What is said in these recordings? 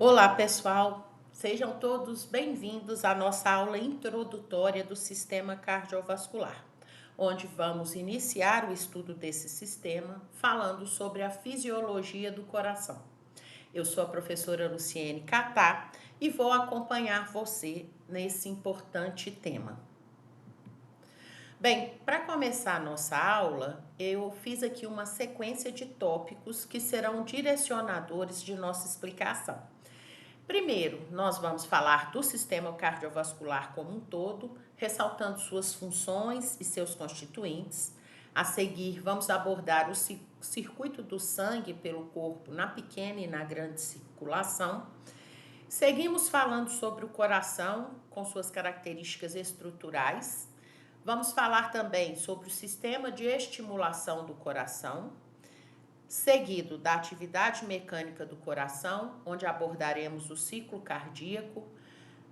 Olá, pessoal! Sejam todos bem-vindos à nossa aula introdutória do sistema cardiovascular, onde vamos iniciar o estudo desse sistema falando sobre a fisiologia do coração. Eu sou a professora Luciene Catá e vou acompanhar você nesse importante tema. Bem, para começar a nossa aula, eu fiz aqui uma sequência de tópicos que serão direcionadores de nossa explicação. Primeiro, nós vamos falar do sistema cardiovascular como um todo, ressaltando suas funções e seus constituintes. A seguir, vamos abordar o circuito do sangue pelo corpo na pequena e na grande circulação. Seguimos falando sobre o coração com suas características estruturais. Vamos falar também sobre o sistema de estimulação do coração, seguido da atividade mecânica do coração, onde abordaremos o ciclo cardíaco.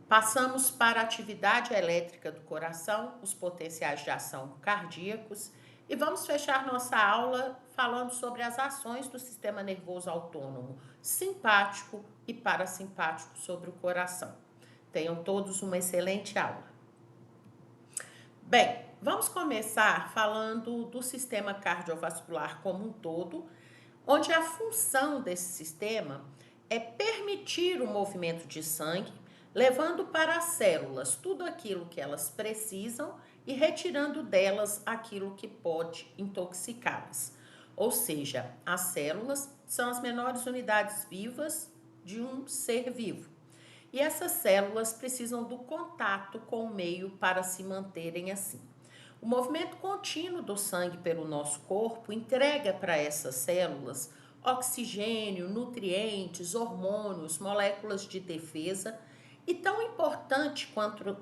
Passamos para a atividade elétrica do coração, os potenciais de ação cardíacos, e vamos fechar nossa aula falando sobre as ações do sistema nervoso autônomo simpático e parasimpático sobre o coração. Tenham todos uma excelente aula. Bem, vamos começar falando do sistema cardiovascular como um todo, onde a função desse sistema é permitir o movimento de sangue, levando para as células tudo aquilo que elas precisam e retirando delas aquilo que pode intoxicá-las. Ou seja, as células são as menores unidades vivas de um ser vivo. E essas células precisam do contato com o meio para se manterem assim. O movimento contínuo do sangue pelo nosso corpo entrega para essas células oxigênio, nutrientes, hormônios, moléculas de defesa. E tão importante quanto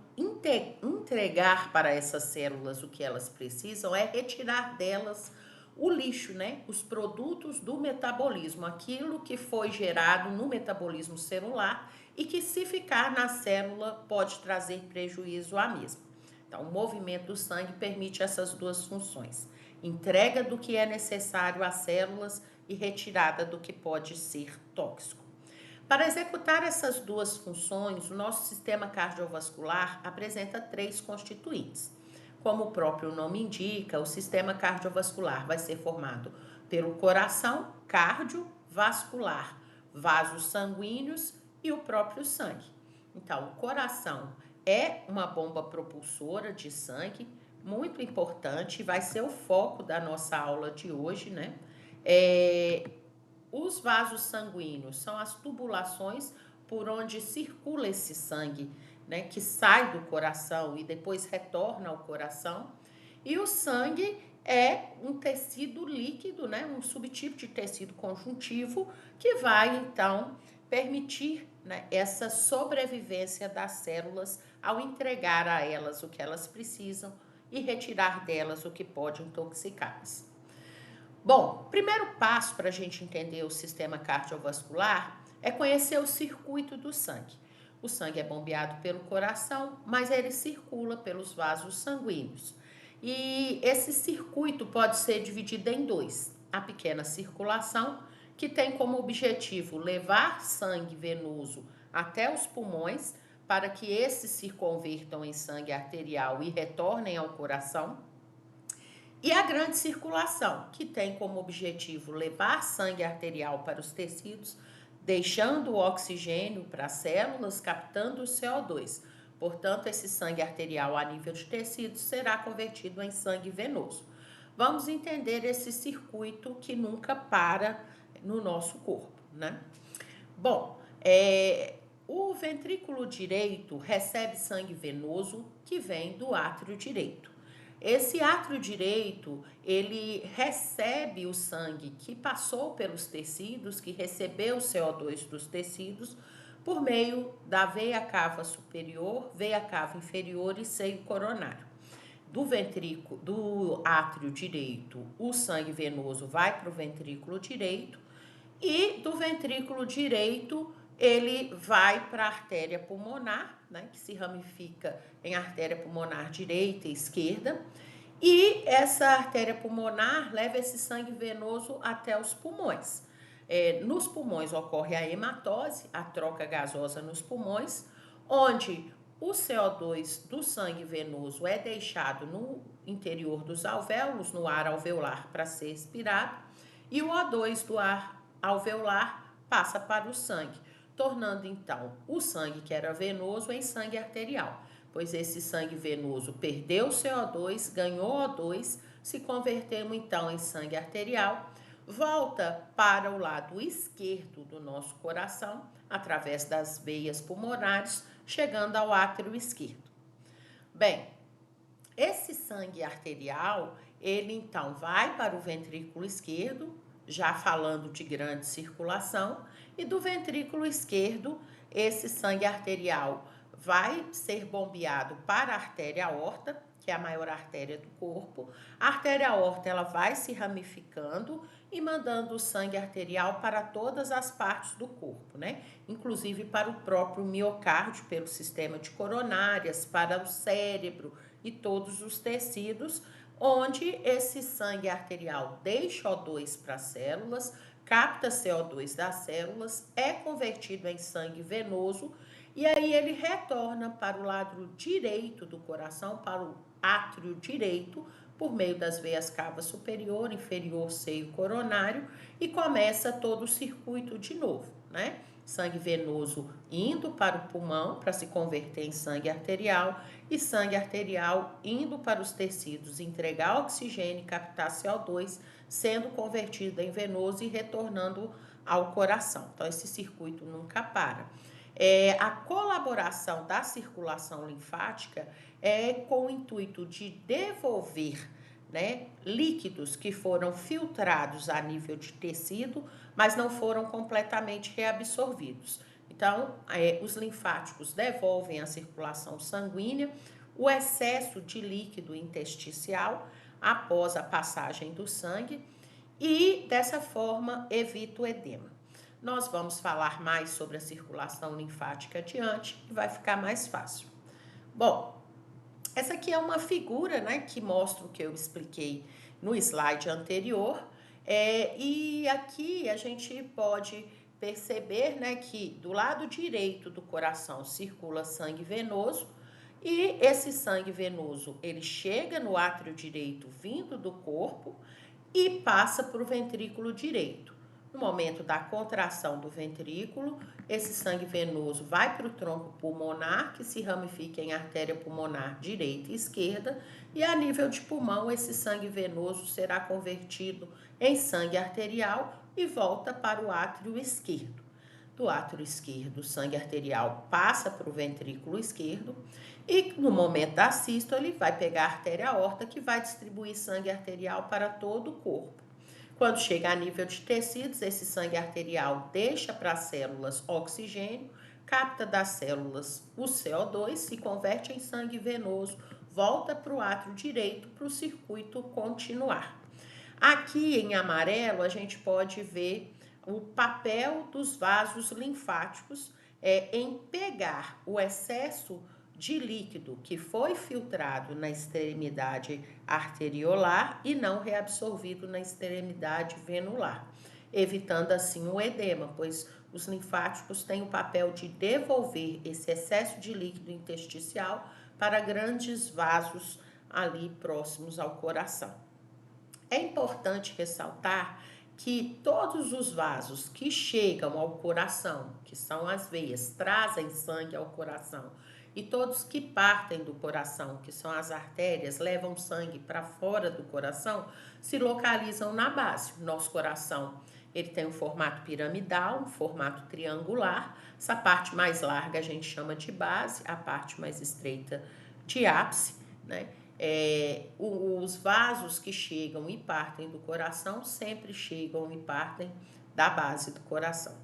entregar para essas células o que elas precisam é retirar delas o lixo, né? Os produtos do metabolismo, aquilo que foi gerado no metabolismo celular e que, se ficar na célula, pode trazer prejuízo à mesma. Então, o movimento do sangue permite essas duas funções: entrega do que é necessário às células e retirada do que pode ser tóxico. Para executar essas duas funções, o nosso sistema cardiovascular apresenta três constituintes. Como o próprio nome indica, o sistema cardiovascular vai ser formado pelo coração, cardiovascular, vasos sanguíneos e o próprio sangue. Então, o coração é uma bomba propulsora de sangue, muito importante, vai ser o foco da nossa aula de hoje, né? Os vasos sanguíneos são as tubulações por onde circula esse sangue, né, que sai do coração e depois retorna ao coração. E o sangue é um tecido líquido, né, um subtipo de tecido conjuntivo que vai então permitir, né, essa sobrevivência das células ao entregar a elas o que elas precisam e retirar delas o que pode intoxicá-las. Bom, primeiro passo para a gente entender o sistema cardiovascular é conhecer o circuito do sangue. O sangue é bombeado pelo coração, mas ele circula pelos vasos sanguíneos. E esse circuito pode ser dividido em dois: a pequena circulação, que tem como objetivo levar sangue venoso até os pulmões, para que esses se convertam em sangue arterial e retornem ao coração. E a grande circulação, que tem como objetivo levar sangue arterial para os tecidos, deixando o oxigênio para as células, captando o CO2. Portanto, esse sangue arterial a nível de tecidos será convertido em sangue venoso. Vamos entender esse circuito que nunca para no nosso corpo, né? Bom, o ventrículo direito recebe sangue venoso que vem do átrio direito. Esse átrio direito, ele recebe o sangue que passou pelos tecidos, que recebeu o CO2 dos tecidos, por meio da veia cava superior, veia cava inferior e seio coronário. Do átrio direito, o sangue venoso vai para o ventrículo direito, e do ventrículo direito ele vai para a artéria pulmonar, né, que se ramifica em artéria pulmonar direita e esquerda, e essa artéria pulmonar leva esse sangue venoso até os pulmões. Nos pulmões ocorre a hematose, a troca gasosa nos pulmões, onde o CO2 do sangue venoso é deixado no interior dos alvéolos, no ar alveolar, para ser expirado, e o O2 do ar alveolar passa para o sangue, tornando então o sangue que era venoso em sangue arterial, pois esse sangue venoso perdeu o CO2, ganhou O2, se converteu então em sangue arterial, volta para o lado esquerdo do nosso coração, através das veias pulmonares, chegando ao átrio esquerdo. Bem, esse sangue arterial, ele então vai para o ventrículo esquerdo, já falando de grande circulação, e do ventrículo esquerdo, esse sangue arterial vai ser bombeado para a artéria aorta, que é a maior artéria do corpo. A artéria aorta, ela vai se ramificando e mandando o sangue arterial para todas as partes do corpo, né? Inclusive para o próprio miocárdio, pelo sistema de coronárias, para o cérebro e todos os tecidos, onde esse sangue arterial deixa O2 para as células, capta CO2 das células, é convertido em sangue venoso e aí ele retorna para o lado direito do coração, para o átrio direito, por meio das veias cava superior, inferior, seio coronário, e começa todo o circuito de novo, né? Sangue venoso indo para o pulmão para se converter em sangue arterial e sangue arterial indo para os tecidos, entregar oxigênio e captar CO2, sendo convertido em venoso e retornando ao coração. Então, esse circuito nunca para. A colaboração da circulação linfática é com o intuito de devolver, né, líquidos que foram filtrados a nível de tecido, mas não foram completamente reabsorvidos. Então, os linfáticos devolvem a circulação sanguínea, o excesso de líquido intersticial após a passagem do sangue e, dessa forma, evita o edema. Nós vamos falar mais sobre a circulação linfática adiante e vai ficar mais fácil. Bom, essa aqui é uma figura, né, que mostra o que eu expliquei no slide anterior. E aqui a gente pode perceber, né, que do lado direito do coração circula sangue venoso e esse sangue venoso ele chega no átrio direito vindo do corpo e passa para o ventrículo direito. No momento da contração do ventrículo, esse sangue venoso vai para o tronco pulmonar, que se ramifica em artéria pulmonar direita e esquerda, e a nível de pulmão, esse sangue venoso será convertido em sangue arterial e volta para o átrio esquerdo. Do átrio esquerdo, o sangue arterial passa para o ventrículo esquerdo e no momento da sístole vai pegar a artéria aorta que vai distribuir sangue arterial para todo o corpo. Quando chega a nível de tecidos, esse sangue arterial deixa para as células oxigênio, capta das células o CO2, se converte em sangue venoso, volta para o átrio direito para o circuito continuar. Aqui em amarelo a gente pode ver o papel dos vasos linfáticos em pegar o excesso de líquido que foi filtrado na extremidade arteriolar e não reabsorvido na extremidade venular, evitando assim o edema, pois os linfáticos têm o papel de devolver esse excesso de líquido intersticial para grandes vasos ali próximos ao coração. É importante ressaltar que todos os vasos que chegam ao coração, que são as veias, trazem sangue ao coração, e todos que partem do coração, que são as artérias, levam sangue para fora do coração, se localizam na base. Nosso coração, ele tem um formato piramidal, um formato triangular. Essa parte mais larga a gente chama de base, a parte mais estreita de ápice, né? Os vasos que chegam e partem do coração sempre chegam e partem da base do coração.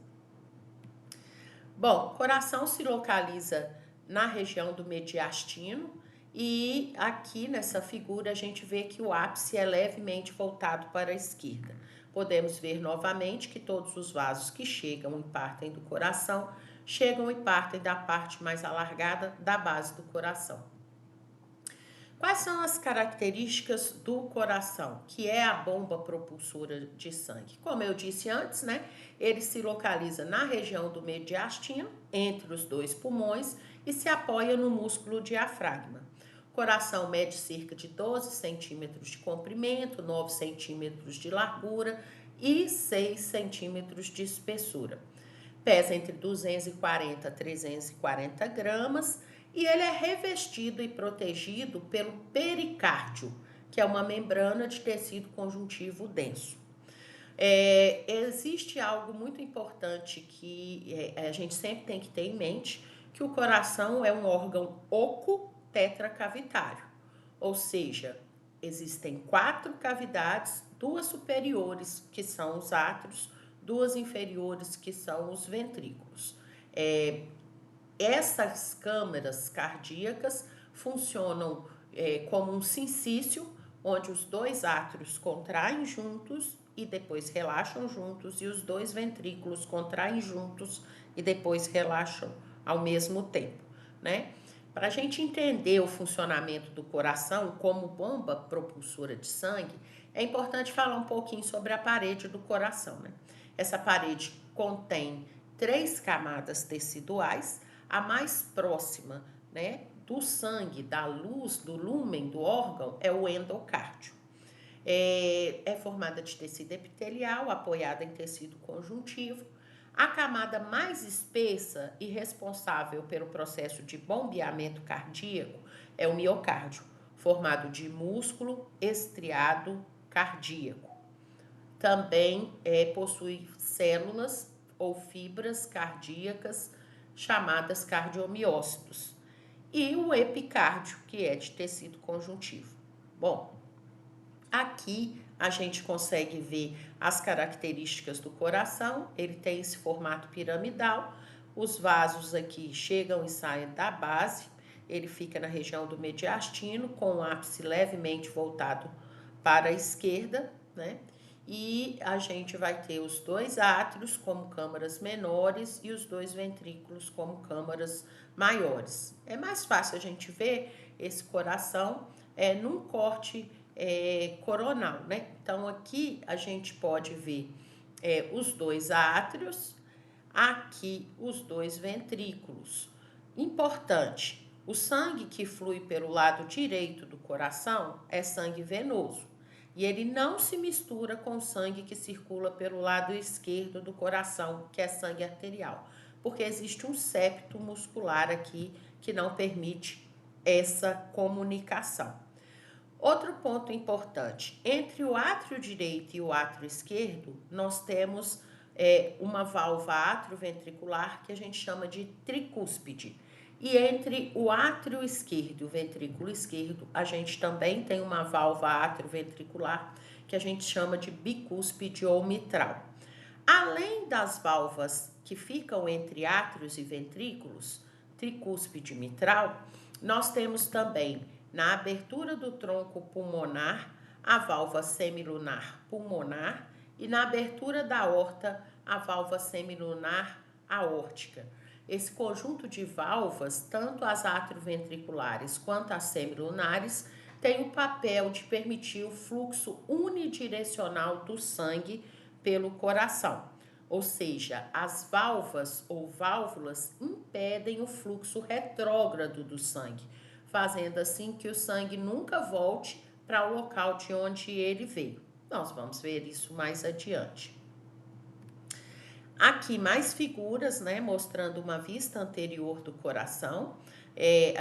Bom, o coração se localiza na região do mediastino e aqui nessa figura a gente vê que o ápice é levemente voltado para a esquerda. Podemos ver novamente que todos os vasos que chegam e partem do coração chegam e partem da parte mais alargada da base do coração. Quais são as características do coração, que é a bomba propulsora de sangue? Como eu disse antes, né? Ele se localiza na região do mediastino, entre os dois pulmões, e se apoia no músculo diafragma. O coração mede cerca de 12 centímetros de comprimento, 9 centímetros de largura e 6 centímetros de espessura. Pesa entre 240 a 340 gramas e ele é revestido e protegido pelo pericárdio, que é uma membrana de tecido conjuntivo denso. Existe algo muito importante que a gente sempre tem que ter em mente, que o coração é um órgão oco tetracavitário, ou seja, existem 4 cavidades, 2 superiores, que são os átrios, 2 inferiores, que são os ventrículos. Essas câmaras cardíacas funcionam como um sincício, onde os 2 átrios contraem juntos e depois relaxam juntos, e os 2 ventrículos contraem juntos e depois relaxam ao mesmo tempo, né? Para a gente entender o funcionamento do coração como bomba propulsora de sangue, é importante falar um pouquinho sobre a parede do coração, né? Essa parede contém 3 camadas teciduais. A mais próxima, né, do sangue, da luz, do lúmen do órgão, é o endocárdio. É formada de tecido epitelial, apoiada em tecido conjuntivo. A camada mais espessa e responsável pelo processo de bombeamento cardíaco é o miocárdio, formado de músculo estriado cardíaco. Também possui células ou fibras cardíacas chamadas cardiomiócitos, e o epicárdio, que é de tecido conjuntivo. Bom, aqui a gente consegue ver as características do coração. Ele tem esse formato piramidal, os vasos aqui chegam e saem da base, ele fica na região do mediastino, com o ápice levemente voltado para a esquerda, né? E a gente vai ter os 2 átrios como câmaras menores e os 2 ventrículos como câmaras maiores. É mais fácil a gente ver esse coração num corte coronal, né? Então aqui a gente pode ver os 2 átrios, aqui os 2 ventrículos. Importante, o sangue que flui pelo lado direito do coração é sangue venoso. E ele não se mistura com o sangue que circula pelo lado esquerdo do coração, que é sangue arterial, porque existe um septo muscular aqui que não permite essa comunicação. Outro ponto importante, entre o átrio direito e o átrio esquerdo, nós temos uma válvula atrioventricular que a gente chama de tricúspide. E entre o átrio esquerdo e o ventrículo esquerdo, a gente também tem uma válvula atrioventricular que a gente chama de bicúspide ou mitral. Além das válvulas que ficam entre átrios e ventrículos, tricúspide e mitral, nós temos também na abertura do tronco pulmonar a válvula semilunar pulmonar e na abertura da aorta a válvula semilunar aórtica. Esse conjunto de válvulas, tanto as atrioventriculares quanto as semilunares, tem o papel de permitir o fluxo unidirecional do sangue pelo coração. Ou seja, as valvas ou válvulas impedem o fluxo retrógrado do sangue, fazendo assim que o sangue nunca volte para o local de onde ele veio. Nós vamos ver isso mais adiante. Aqui mais figuras, né, mostrando uma vista anterior do coração.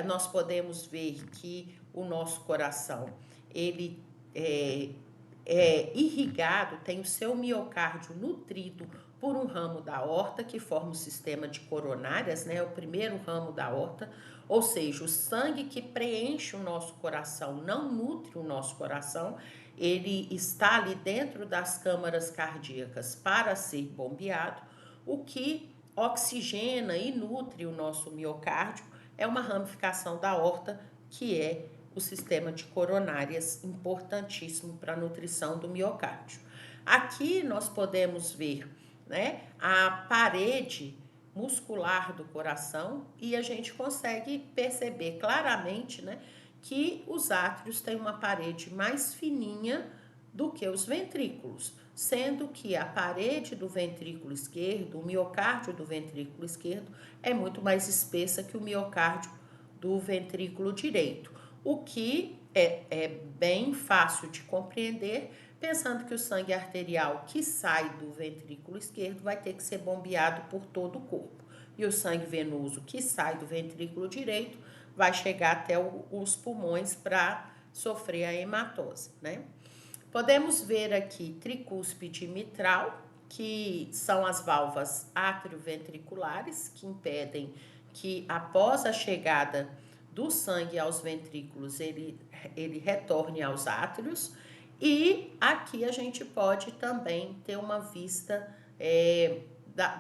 Nós podemos ver que o nosso coração, ele é irrigado, tem o seu miocárdio nutrido por um ramo da aorta que forma o sistema de coronárias, né, o primeiro ramo da aorta, ou seja, o sangue que preenche o nosso coração não nutre o nosso coração, ele está ali dentro das câmaras cardíacas para ser bombeado. O que oxigena e nutre o nosso miocárdio é uma ramificação da aorta, que é o sistema de coronárias, importantíssimo para a nutrição do miocárdio. Aqui nós podemos ver, né, a parede muscular do coração e a gente consegue perceber claramente, né, que os átrios têm uma parede mais fininha do que os ventrículos, sendo que a parede do ventrículo esquerdo, o miocárdio do ventrículo esquerdo, é muito mais espessa que o miocárdio do ventrículo direito, o que é bem fácil de compreender, pensando que o sangue arterial que sai do ventrículo esquerdo vai ter que ser bombeado por todo o corpo, e o sangue venoso que sai do ventrículo direito vai chegar até os pulmões para sofrer a hematose, né? Podemos ver aqui tricúspide mitral, que são as válvulas atrioventriculares, que impedem que após a chegada do sangue aos ventrículos, ele retorne aos átrios. E aqui a gente pode também ter uma vista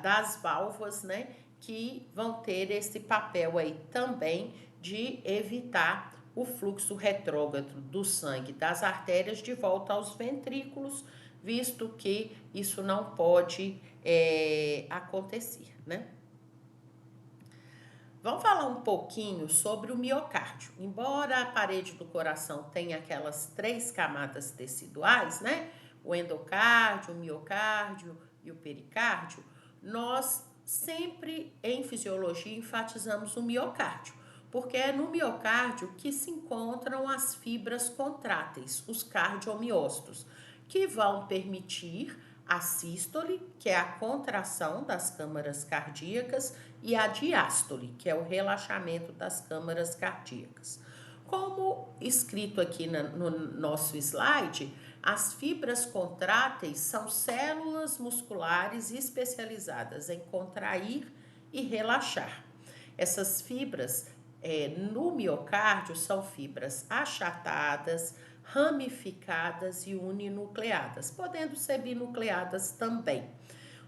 das válvulas, né, que vão ter esse papel aí também de evitar o fluxo retrógrado do sangue das artérias de volta aos ventrículos, visto que isso não pode acontecer, né? Vamos falar um pouquinho sobre o miocárdio. Embora a parede do coração tenha aquelas 3 camadas teciduais, né? O endocárdio, o miocárdio e o pericárdio, nós sempre em fisiologia enfatizamos o miocárdio, porque é no miocárdio que se encontram as fibras contráteis, os cardiomiócitos, que vão permitir a sístole, que é a contração das câmaras cardíacas, e a diástole, que é o relaxamento das câmaras cardíacas. Como escrito aqui no nosso slide, as fibras contráteis são células musculares especializadas em contrair e relaxar. Essas fibras no miocárdio são fibras achatadas, ramificadas e uninucleadas, podendo ser binucleadas também.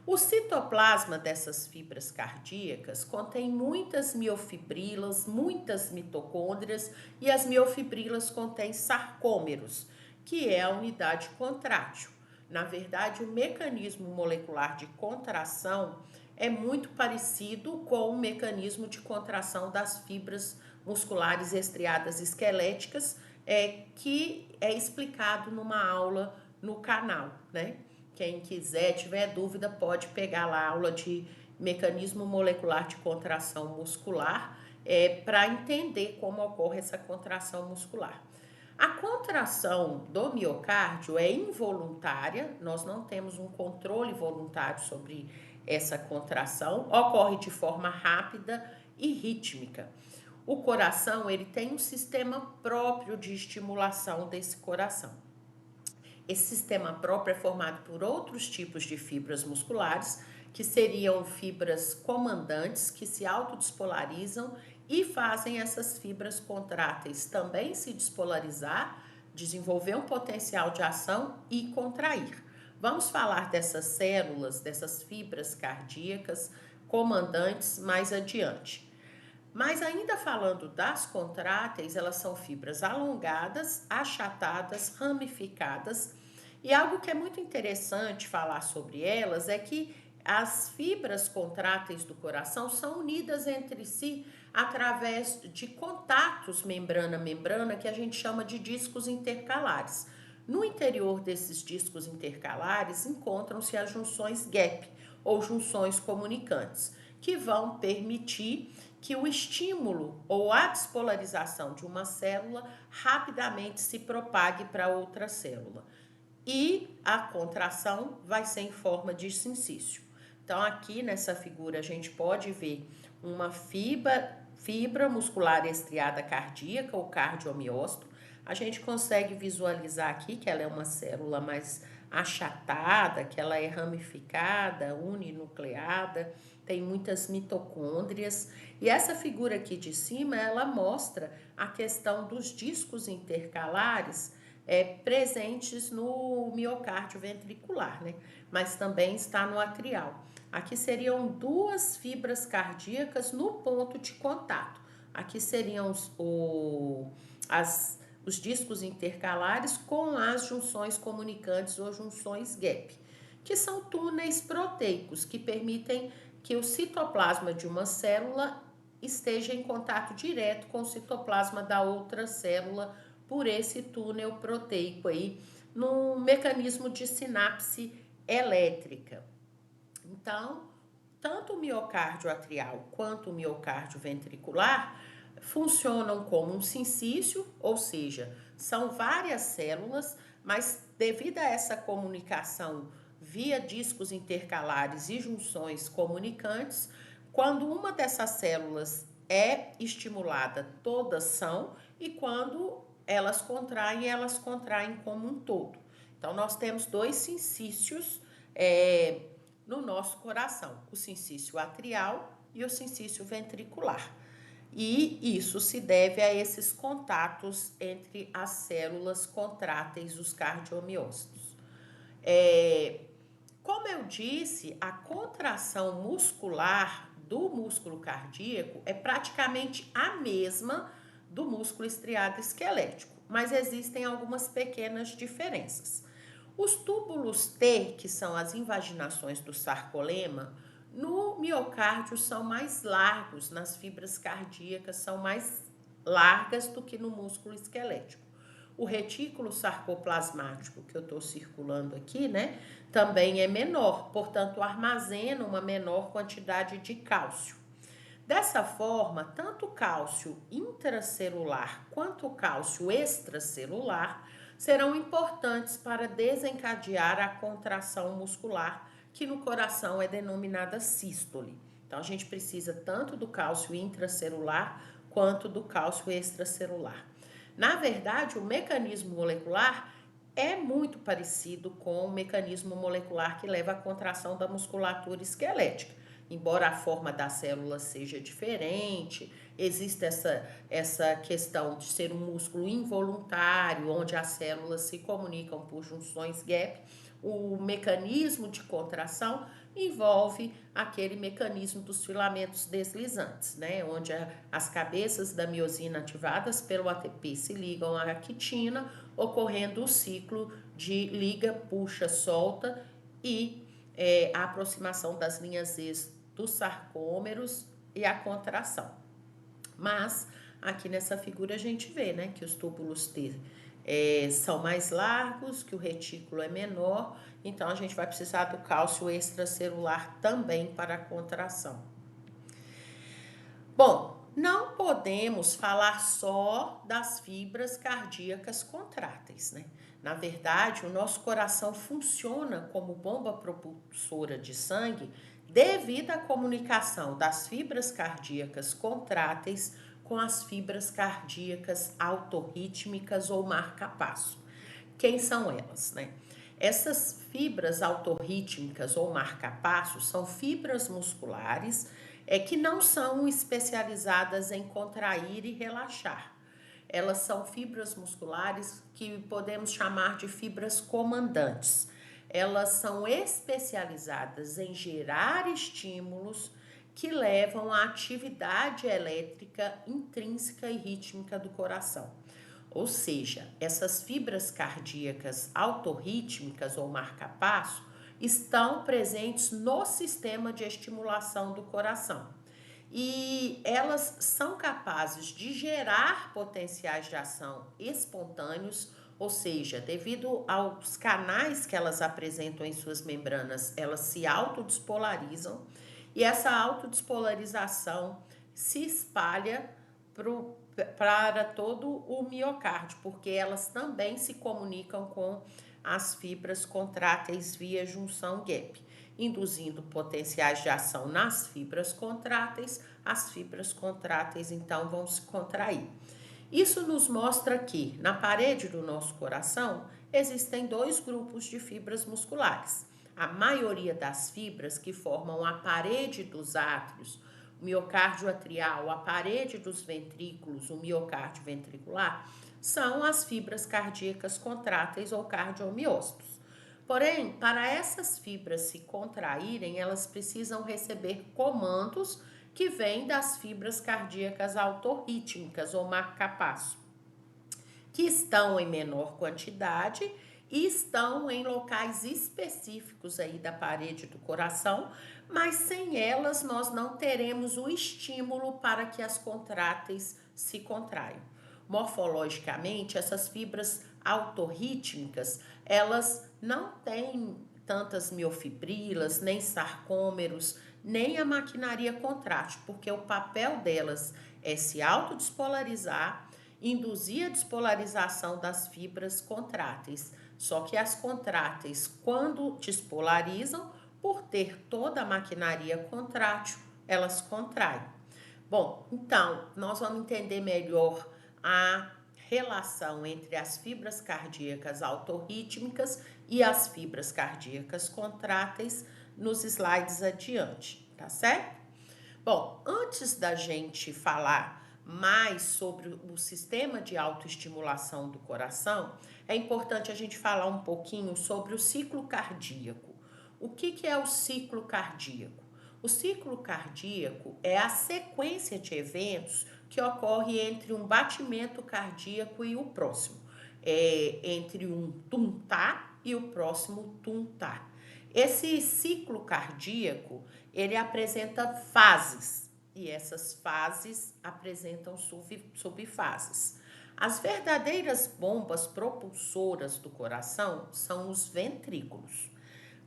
O citoplasma dessas fibras cardíacas contém muitas miofibrilas, muitas mitocôndrias, e as miofibrilas contêm sarcômeros, que é a unidade contrátil. Na verdade, o mecanismo molecular de contração é muito parecido com o mecanismo de contração das fibras musculares estriadas esqueléticas, que é explicado numa aula no canal, né? Quem quiser, tiver dúvida, pode pegar lá a aula de mecanismo molecular de contração muscular para entender como ocorre essa contração muscular. A contração do miocárdio é involuntária, nós não temos um controle voluntário sobre essa contração, ocorre de forma rápida e rítmica. O coração, ele tem um sistema próprio de estimulação desse coração. Esse sistema próprio é formado por outros tipos de fibras musculares, que seriam fibras comandantes, que se autodespolarizam e fazem essas fibras contráteis também se despolarizar, desenvolver um potencial de ação e contrair. Vamos falar dessas células, dessas fibras cardíacas comandantes mais adiante. Mas ainda falando das contráteis, elas são fibras alongadas, achatadas, ramificadas. E algo que é muito interessante falar sobre elas é que as fibras contráteis do coração são unidas entre si através de contatos membrana-membrana que a gente chama de discos intercalares. No interior desses discos intercalares encontram-se as junções gap, ou junções comunicantes, que vão permitir que o estímulo ou a despolarização de uma célula rapidamente se propague para outra célula. E a contração vai ser em forma de sincício. Então, aqui nessa figura, a gente pode ver uma fibra muscular estriada cardíaca, ou cardiomiócito. A gente consegue visualizar aqui que ela é uma célula mais achatada, que ela é ramificada, uninucleada, tem muitas mitocôndrias. E essa figura aqui de cima, ela mostra a questão dos discos intercalares presentes no miocárdio ventricular, né? Mas também está no atrial. Aqui seriam 2 fibras cardíacas no ponto de contato. Aqui seriam os discos intercalares com as junções comunicantes ou junções gap, que são túneis proteicos que permitem que o citoplasma de uma célula esteja em contato direto com o citoplasma da outra célula por esse túnel proteico aí, no mecanismo de sinapse elétrica. Então, tanto o miocárdio atrial quanto o miocárdio ventricular funcionam como um sincício, ou seja, são várias células, mas devido a essa comunicação via discos intercalares e junções comunicantes, quando uma dessas células é estimulada, todas são, e quando elas contraem como um todo. Então, nós temos dois sincícios no nosso coração, o sincício atrial e o sincício ventricular. E isso se deve a esses contatos entre as células contráteis dos cardiomiócitos. Como eu disse, a contração muscular do músculo cardíaco é praticamente a mesma do músculo estriado esquelético, mas existem algumas pequenas diferenças. Os túbulos T, que são as invaginações do sarcolema, no miocárdio são mais largos, nas fibras cardíacas são mais largas do que no músculo esquelético. O retículo sarcoplasmático, que eu estou circulando aqui, né, também é menor, portanto, armazena uma menor quantidade de cálcio. Dessa forma, tanto o cálcio intracelular quanto o cálcio extracelular serão importantes para desencadear a contração muscular, que no coração é denominada sístole. Então, a gente precisa tanto do cálcio intracelular quanto do cálcio extracelular. Na verdade, o mecanismo molecular é muito parecido com o mecanismo molecular que leva à contração da musculatura esquelética. Embora a forma da célula seja diferente, existe essa questão de ser um músculo involuntário, onde as células se comunicam por junções gap. O mecanismo de contração envolve aquele mecanismo dos filamentos deslizantes, né? Onde as cabeças da miosina ativadas pelo ATP se ligam à quitina, ocorrendo o ciclo de liga, puxa, solta e a aproximação das linhas Z dos sarcômeros e a contração. Mas aqui nessa figura a gente vê, né, que os túbulos T são mais largos, que o retículo é menor, então a gente vai precisar do cálcio extracelular também para a contração. Bom, não podemos falar só das fibras cardíacas contráteis, né? Na verdade, o nosso coração funciona como bomba propulsora de sangue devido à comunicação das fibras cardíacas contráteis com as fibras cardíacas autorrítmicas ou marca-passo. Quem são elas, né? Essas fibras autorrítmicas ou marca-passo são fibras musculares que não são especializadas em contrair e relaxar. Elas são fibras musculares que podemos chamar de fibras comandantes. Elas são especializadas em gerar estímulos que levam à atividade elétrica intrínseca e rítmica do coração. Ou seja, essas fibras cardíacas autorrítmicas ou marca-passo estão presentes no sistema de estimulação do coração. E elas são capazes de gerar potenciais de ação espontâneos, ou seja, devido aos canais que elas apresentam em suas membranas, elas se autodespolarizam e essa autodespolarização se espalha para todo o miocárdio, porque elas também se comunicam com as fibras contráteis via junção gap, induzindo potenciais de ação nas fibras contráteis, as fibras contráteis então vão se contrair. Isso nos mostra que na parede do nosso coração existem dois grupos de fibras musculares. A maioria das fibras que formam a parede dos átrios, o miocárdio atrial, a parede dos ventrículos, o miocárdio ventricular, são as fibras cardíacas contráteis ou cardiomiócitos. Porém, para essas fibras se contraírem, elas precisam receber comandos que vêm das fibras cardíacas autorrítmicas ou marca-passo, que estão em menor quantidade e estão em locais específicos aí da parede do coração, mas sem elas nós não teremos o estímulo para que as contráteis se contraiam. Morfologicamente, essas fibras autorrítmicas, elas não têm tantas miofibrilas, nem sarcômeros, nem a maquinaria contrátil, porque o papel delas é se autodespolarizar, induzir a despolarização das fibras contráteis. Só que as contráteis, quando despolarizam, por ter toda a maquinaria contrátil, elas contraem. Bom, então, nós vamos entender melhor a relação entre as fibras cardíacas autorrítmicas e as fibras cardíacas contráteis nos slides adiante, tá certo? Bom, antes da gente falar mais sobre o sistema de autoestimulação do coração, é importante a gente falar um pouquinho sobre o ciclo cardíaco. O que é o ciclo cardíaco? O ciclo cardíaco é a sequência de eventos que ocorre entre um batimento cardíaco e o próximo. Entre um tum-tá e o próximo tum-tá. Esse ciclo cardíaco, ele apresenta fases, e essas fases apresentam subfases. As verdadeiras bombas propulsoras do coração são os ventrículos.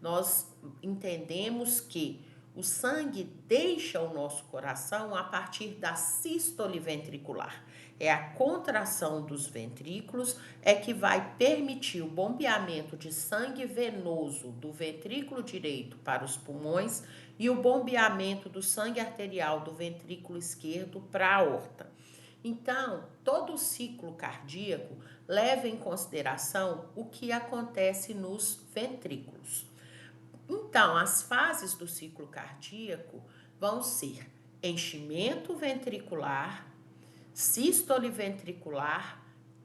Nós entendemos que o sangue deixa o nosso coração a partir da sístole ventricular. É a contração dos ventrículos que vai permitir o bombeamento de sangue venoso do ventrículo direito para os pulmões e o bombeamento do sangue arterial do ventrículo esquerdo para a aorta. Então, todo o ciclo cardíaco leva em consideração o que acontece nos ventrículos. Então, as fases do ciclo cardíaco vão ser enchimento ventricular, sístole ventricular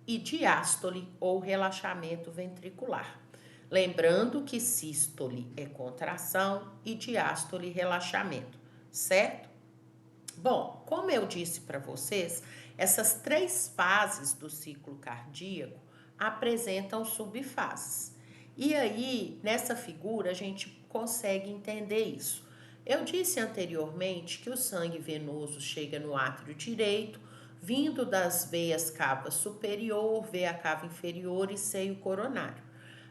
e diástole ou relaxamento ventricular. Lembrando que sístole é contração e diástole relaxamento, certo? Bom, como eu disse para vocês, essas 3 fases do ciclo cardíaco apresentam subfases. E aí, nessa figura, a gente consegue entender isso. Eu disse anteriormente que o sangue venoso chega no átrio direito, vindo das veias cava superior, veia cava inferior e seio coronário.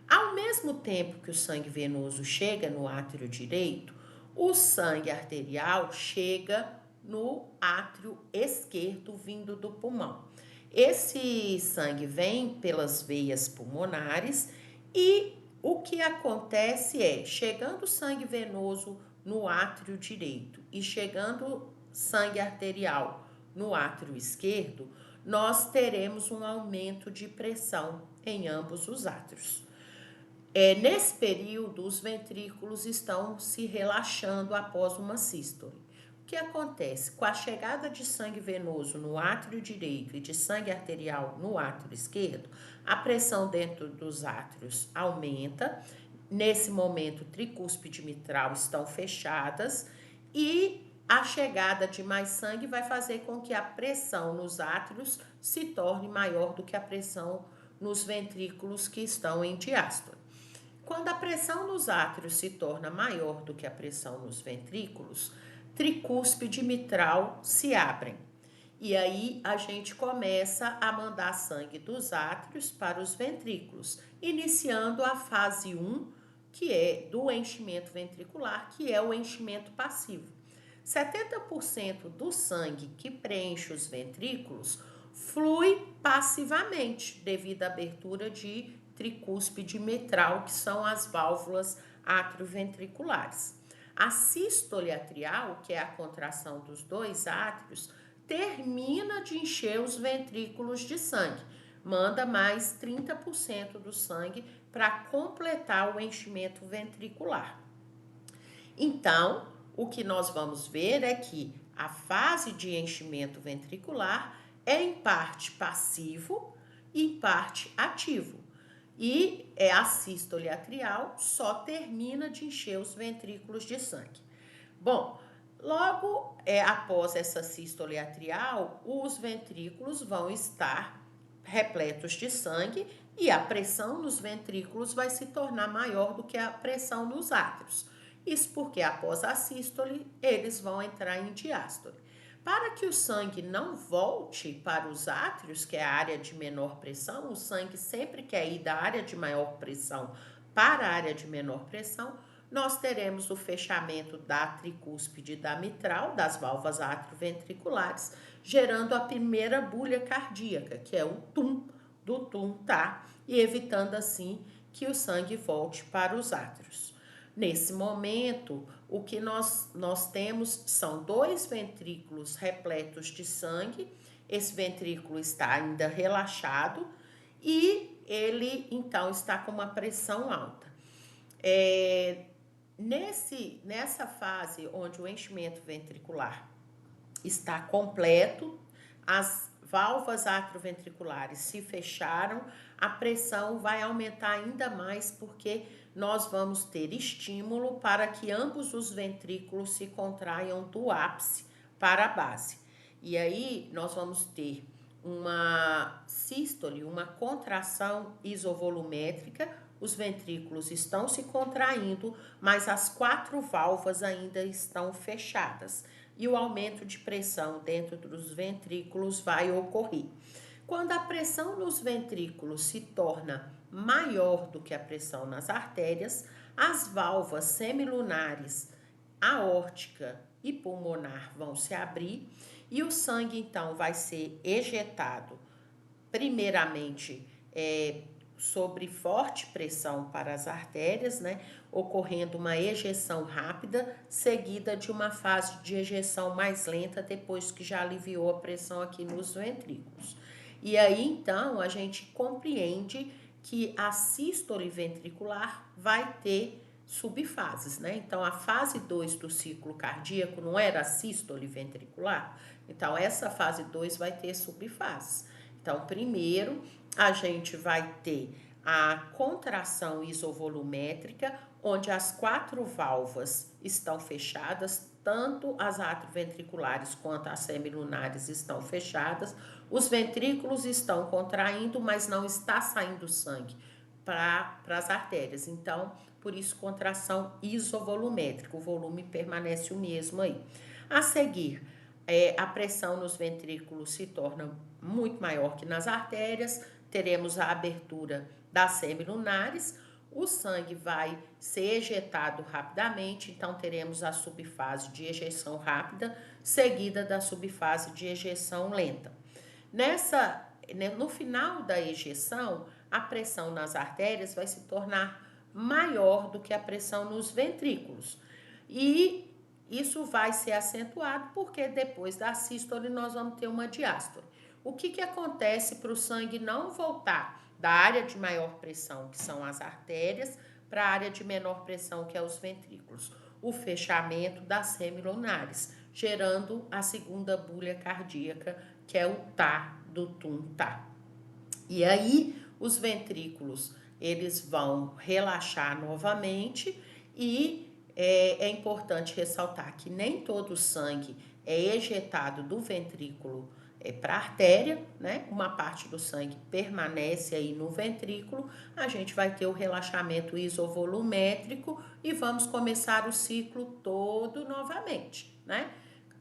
Ao mesmo tempo que o sangue venoso chega no átrio direito, o sangue arterial chega no átrio esquerdo, vindo do pulmão. Esse sangue vem pelas veias pulmonares e o que acontece é, chegando sangue venoso no átrio direito e chegando sangue arterial no átrio esquerdo, nós teremos um aumento de pressão em ambos os átrios. Nesse período, os ventrículos estão se relaxando após uma sístole. O que acontece? Com a chegada de sangue venoso no átrio direito e de sangue arterial no átrio esquerdo, a pressão dentro dos átrios aumenta. Nesse momento, tricúspide e mitral estão fechadas e a chegada de mais sangue vai fazer com que a pressão nos átrios se torne maior do que a pressão nos ventrículos que estão em diástole. Quando a pressão nos átrios se torna maior do que a pressão nos ventrículos, tricúspide e mitral se abrem. E aí a gente começa a mandar sangue dos átrios para os ventrículos, iniciando a fase 1, que é do enchimento ventricular, que é o enchimento passivo. 70% do sangue que preenche os ventrículos flui passivamente, devido à abertura de tricúspide mitral, que são as válvulas atrioventriculares. A sístole atrial, que é a contração dos 2 átrios, termina de encher os ventrículos de sangue, manda mais 30% do sangue para completar o enchimento ventricular. Então, o que nós vamos ver é que a fase de enchimento ventricular é em parte passivo e em parte ativo. E a sístole atrial só termina de encher os ventrículos de sangue. Bom, logo após essa sístole atrial, os ventrículos vão estar repletos de sangue e a pressão nos ventrículos vai se tornar maior do que a pressão nos átrios. Isso porque após a sístole, eles vão entrar em diástole. Para que o sangue não volte para os átrios, que é a área de menor pressão, o sangue sempre quer ir da área de maior pressão para a área de menor pressão, nós teremos o fechamento da tricúspide da mitral, das válvulas atrioventriculares, gerando a primeira bulha cardíaca, que é o TUM, do TUM, tá? E evitando assim que o sangue volte para os átrios. Nesse momento, o que nós temos são 2 ventrículos repletos de sangue. Esse ventrículo está ainda relaxado e ele então está com uma pressão alta. Nessa fase onde o enchimento ventricular está completo, as válvulas atrioventriculares se fecharam, a pressão vai aumentar ainda mais porque nós vamos ter estímulo para que ambos os ventrículos se contraiam do ápice para a base. E aí nós vamos ter uma sístole, uma contração isovolumétrica, os ventrículos estão se contraindo, mas as 4 válvulas ainda estão fechadas e o aumento de pressão dentro dos ventrículos vai ocorrer. Quando a pressão nos ventrículos se torna maior do que a pressão nas artérias, as válvulas semilunares, aórtica e pulmonar vão se abrir e o sangue então vai ser ejetado primeiramente sobre forte pressão para as artérias, né, ocorrendo uma ejeção rápida, seguida de uma fase de ejeção mais lenta depois que já aliviou a pressão aqui nos ventrículos. E aí, então, a gente compreende que a sístole ventricular vai ter subfases, né? Então, a fase 2 do ciclo cardíaco não era a sístole ventricular? Então, essa fase 2 vai ter subfases. Então, primeiro, a gente vai ter a contração isovolumétrica, onde as 4 válvulas estão fechadas, tanto as atrioventriculares quanto as semilunares estão fechadas, os ventrículos estão contraindo, mas não está saindo sangue para as artérias. Então, por isso, contração isovolumétrica, o volume permanece o mesmo aí. A seguir, a pressão nos ventrículos se torna muito maior que nas artérias, teremos a abertura das semilunares, o sangue vai ser ejetado rapidamente, então teremos a subfase de ejeção rápida, seguida da subfase de ejeção lenta. No final da ejeção, a pressão nas artérias vai se tornar maior do que a pressão nos ventrículos. E isso vai ser acentuado porque depois da sístole nós vamos ter uma diástole. O que acontece para o sangue não voltar da área de maior pressão, que são as artérias, para a área de menor pressão, que é os ventrículos? O fechamento das semilunares, gerando a segunda bulha cardíaca, que é o tá do tum-tá. E aí, os ventrículos, eles vão relaxar novamente e é importante ressaltar que nem todo o sangue é ejetado do ventrículo para a artéria, né? Uma parte do sangue permanece aí no ventrículo, a gente vai ter o relaxamento isovolumétrico e vamos começar o ciclo todo novamente, né?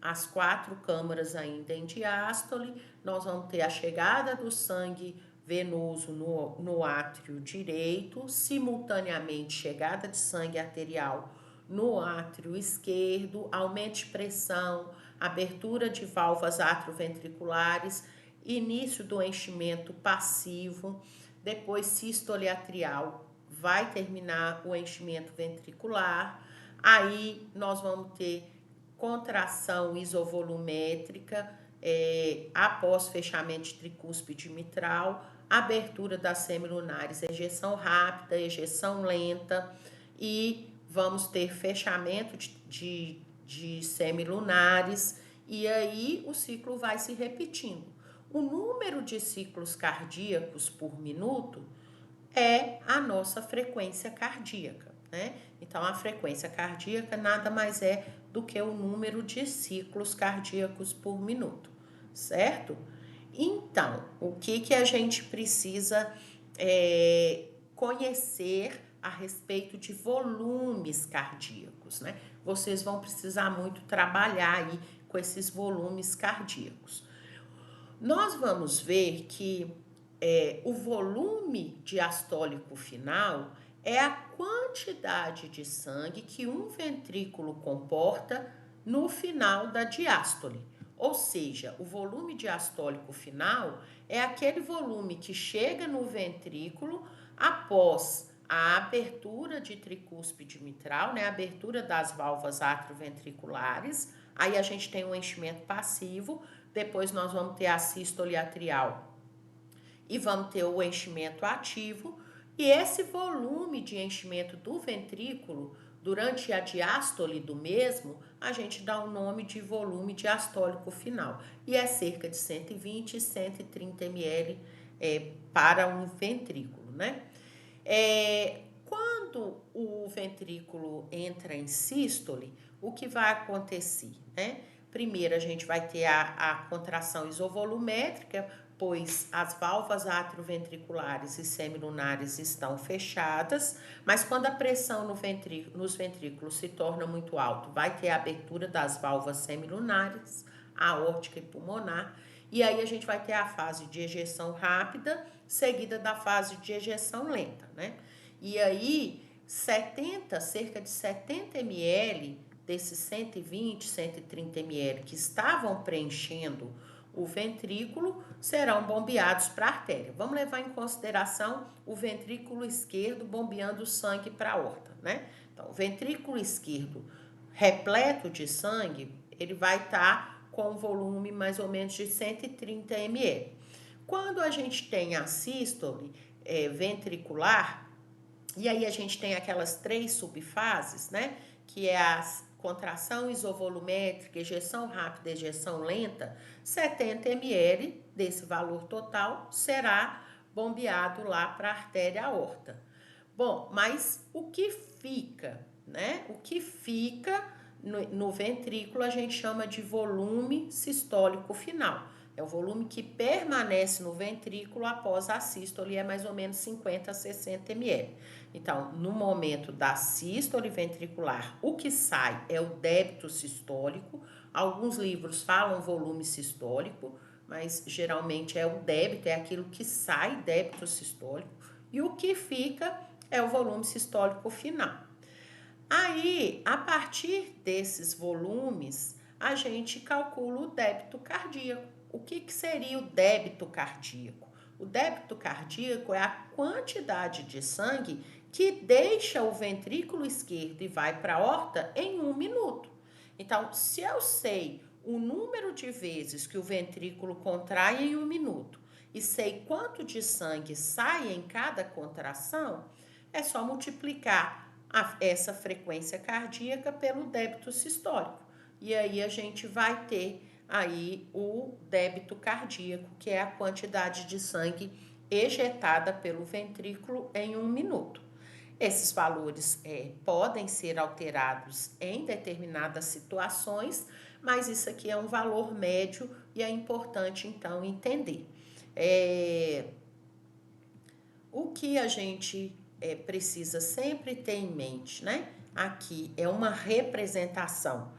As 4 câmaras ainda em diástole, nós vamos ter a chegada do sangue venoso no átrio direito, simultaneamente chegada de sangue arterial no átrio esquerdo, aumento de pressão, abertura de válvulas atrioventriculares, início do enchimento passivo, depois sístole atrial, vai terminar o enchimento ventricular, aí nós vamos ter contração isovolumétrica, após fechamento de tricúspide mitral, abertura das semilunares, ejeção rápida, ejeção lenta e vamos ter fechamento de semilunares e aí o ciclo vai se repetindo. O número de ciclos cardíacos por minuto é a nossa frequência cardíaca, né? Então, a frequência cardíaca nada mais é do que o número de ciclos cardíacos por minuto, certo? Então, o que a gente precisa conhecer a respeito de volumes cardíacos, né? Vocês vão precisar muito trabalhar aí com esses volumes cardíacos. Nós vamos ver que o volume diastólico final é a quantidade de sangue que um ventrículo comporta no final da diástole. Ou seja, o volume diastólico final é aquele volume que chega no ventrículo após a abertura de tricúspide mitral, né, a abertura das válvulas atrioventriculares. Aí a gente tem um enchimento passivo, depois nós vamos ter a sístole atrial e vamos ter o enchimento ativo. E esse volume de enchimento do ventrículo, durante a diástole do mesmo, a gente dá o nome de volume diastólico final. E é cerca de 120 e 130 ml para um ventrículo, né? Quando o ventrículo entra em sístole, o que vai acontecer, né? Primeiro, a gente vai ter a contração isovolumétrica, pois as válvulas atrioventriculares e semilunares estão fechadas, mas quando a pressão nos ventrículos se torna muito alta, vai ter a abertura das válvulas semilunares, aórtica e pulmonar, e aí a gente vai ter a fase de ejeção rápida, seguida da fase de ejeção lenta, né? E aí, cerca de 70 ml desses 120, 130 ml que estavam preenchendo o ventrículo serão bombeados para a artéria. Vamos levar em consideração o ventrículo esquerdo bombeando sangue para a aorta, né? Então, o ventrículo esquerdo repleto de sangue, ele vai estar com um volume mais ou menos de 130 ml. Quando a gente tem a sístole ventricular, e aí a gente tem aquelas 3 subfases, né? Que é a contração isovolumétrica, ejeção rápida, ejeção lenta, 70 ml desse valor total será bombeado lá para a artéria aorta. Bom, mas o que fica, né? O que fica no ventrículo a gente chama de volume sistólico final. É o volume que permanece no ventrículo após a sístole, é mais ou menos 50 a 60 ml. Então, no momento da sístole ventricular, o que sai é o débito sistólico. Alguns livros falam volume sistólico, mas geralmente é o débito, é aquilo que sai, débito sistólico. E o que fica é o volume sistólico final. Aí, a partir desses volumes, a gente calcula o débito cardíaco. O que seria o débito cardíaco? O débito cardíaco é a quantidade de sangue que deixa o ventrículo esquerdo e vai para a aorta em 1 minuto. Então, se eu sei o número de vezes que o ventrículo contrai em 1 minuto e sei quanto de sangue sai em cada contração, é só multiplicar essa frequência cardíaca pelo débito sistólico. E aí a gente vai ter aí o débito cardíaco, que é a quantidade de sangue ejetada pelo ventrículo em 1 minuto. Esses valores podem ser alterados em determinadas situações, mas isso aqui é um valor médio e é importante então entender. O que a gente precisa sempre ter em mente, né? Aqui é uma representação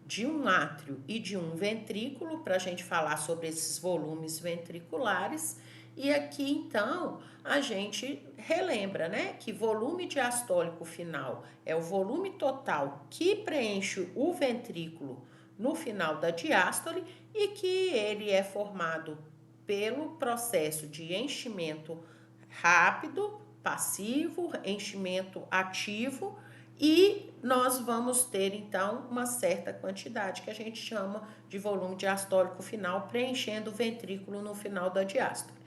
de um átrio e de um ventrículo para a gente falar sobre esses volumes ventriculares. E aqui então a gente relembra, né, que volume diastólico final é o volume total que preenche o ventrículo no final da diástole e que ele é formado pelo processo de enchimento rápido, passivo, enchimento ativo, e nós vamos ter então uma certa quantidade que a gente chama de volume diastólico final preenchendo o ventrículo no final da diástole.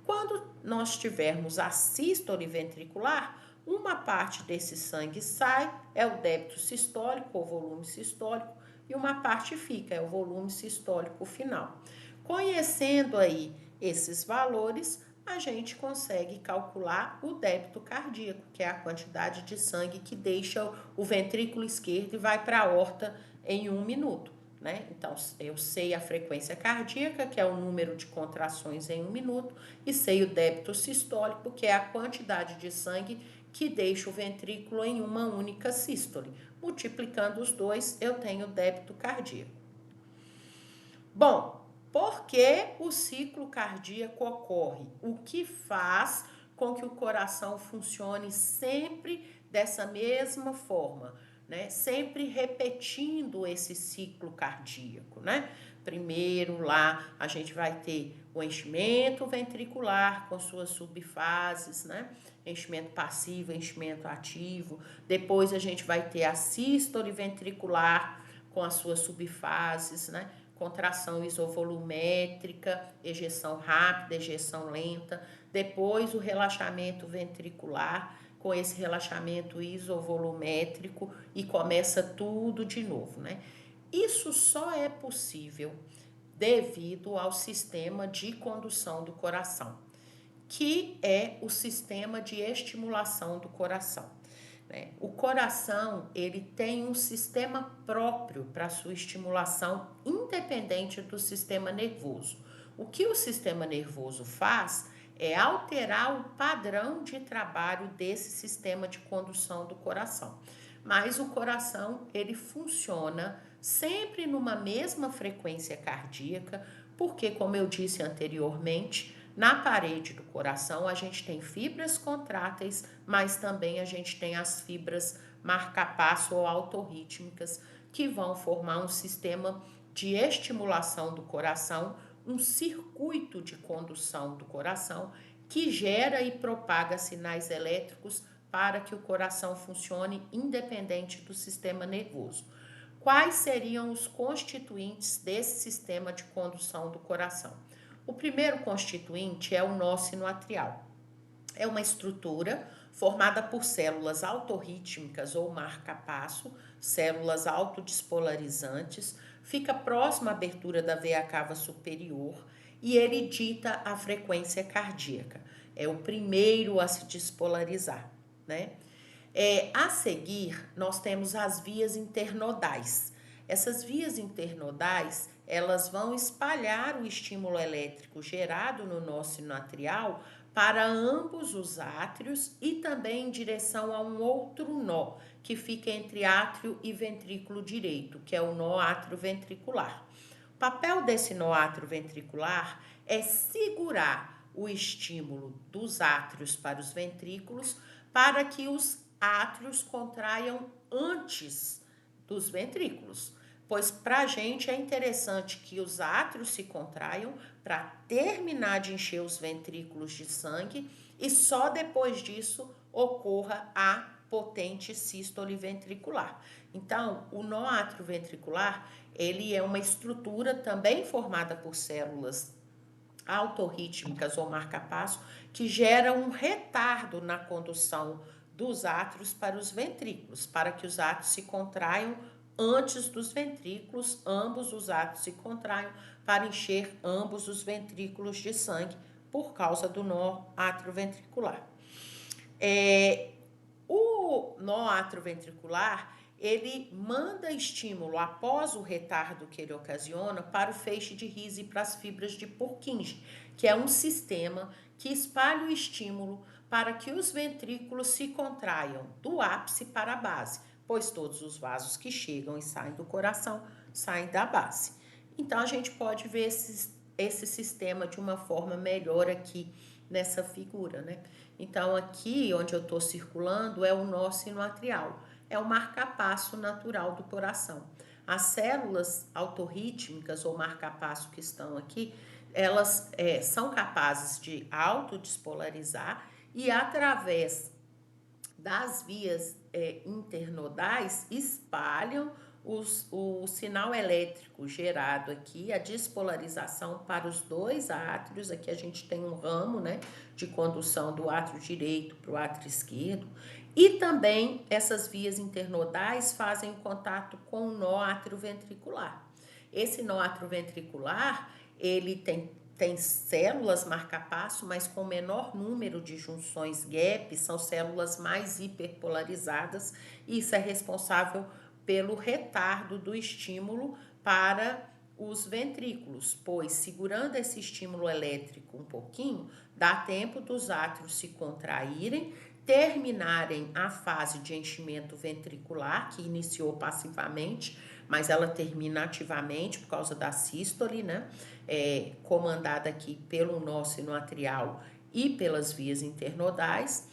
Quando nós tivermos a sístole ventricular, uma parte desse sangue sai, é o débito sistólico ou volume sistólico, e uma parte fica, é o volume sistólico final. Conhecendo aí esses valores, a gente consegue calcular o débito cardíaco, que é a quantidade de sangue que deixa o ventrículo esquerdo e vai para a aorta em 1 minuto. né? Então, eu sei a frequência cardíaca, que é o número de contrações em 1 minuto, e sei o débito sistólico, que é a quantidade de sangue que deixa o ventrículo em uma única sístole. Multiplicando os dois, eu tenho o débito cardíaco. Bom, por que o ciclo cardíaco ocorre? O que faz com que o coração funcione sempre dessa mesma forma, né? Sempre repetindo esse ciclo cardíaco, né? Primeiro lá a gente vai ter o enchimento ventricular com suas subfases, né? Enchimento passivo, enchimento ativo. Depois a gente vai ter a sístole ventricular com as suas subfases, né? Contração isovolumétrica, ejeção rápida, ejeção lenta. Depois o relaxamento ventricular, com esse relaxamento isovolumétrico, e começa tudo de novo, né? Isso só é possível devido ao sistema de condução do coração, que é o sistema de estimulação do coração. O coração, ele tem um sistema próprio para sua estimulação, independente do sistema nervoso. O que o sistema nervoso faz é alterar o padrão de trabalho desse sistema de condução do coração. Mas o coração, ele funciona sempre numa mesma frequência cardíaca, porque, como eu disse anteriormente, na parede do coração a gente tem fibras contráteis, mas também a gente tem as fibras marca-passo ou autorrítmicas, que vão formar um sistema de estimulação do coração, um circuito de condução do coração que gera e propaga sinais elétricos para que o coração funcione independente do sistema nervoso. Quais seriam os constituintes desse sistema de condução do coração? O primeiro constituinte é o nó sinoatrial. É uma estrutura formada por células autorrítmicas ou marca-passo, células autodespolarizantes, fica próximo à abertura da veia cava superior e ele dita a frequência cardíaca. É o primeiro a se despolarizar, né? A seguir, nós temos as vias internodais. Essas vias internodais, elas vão espalhar o estímulo elétrico gerado no nó sinoatrial para ambos os átrios e também em direção a um outro nó, que fica entre átrio e ventrículo direito, que é o nó atrioventricular. O papel desse nó atrioventricular é segurar o estímulo dos átrios para os ventrículos para que os átrios contraiam antes dos ventrículos, pois para a gente é interessante que os átrios se contraiam para terminar de encher os ventrículos de sangue e só depois disso ocorra a potente sístole ventricular. Então, o nó atrioventricular, ele é uma estrutura também formada por células autorrítmicas ou marca-passo que gera um retardo na condução dos átrios para os ventrículos, para que os átrios se contraiam antes dos ventrículos, ambos os átrios se contraiam para encher ambos os ventrículos de sangue por causa do nó atrioventricular. O nó atrioventricular, ele manda estímulo após o retardo que ele ocasiona para o feixe de His e para as fibras de Purkinje, que é um sistema que espalha o estímulo para que os ventrículos se contraiam do ápice para a base, pois todos os vasos que chegam e saem do coração saem da base. Então, a gente pode ver esse sistema de uma forma melhor aqui nessa figura, né? Então, aqui onde eu estou circulando é o nó sinoatrial, é o marca-passo natural do coração. As células autorrítmicas ou marca-passo que estão aqui, elas são capazes de autodespolarizar e através das vias internodais espalham o sinal elétrico gerado aqui, a despolarização para os dois átrios. Aqui a gente tem um ramo, né, de condução do átrio direito para o átrio esquerdo. E também essas vias internodais fazem o contato com o nó atrioventricular. Esse nó atrioventricular, ele tem células marca-passo, mas com menor número de junções gap, são células mais hiperpolarizadas, e isso é responsável pelo retardo do estímulo para os ventrículos, pois segurando esse estímulo elétrico um pouquinho, dá tempo dos átrios se contraírem, terminarem a fase de enchimento ventricular, que iniciou passivamente, mas ela termina ativamente por causa da sístole, né? Comandada aqui pelo nó sinoatrial e pelas vias internodais.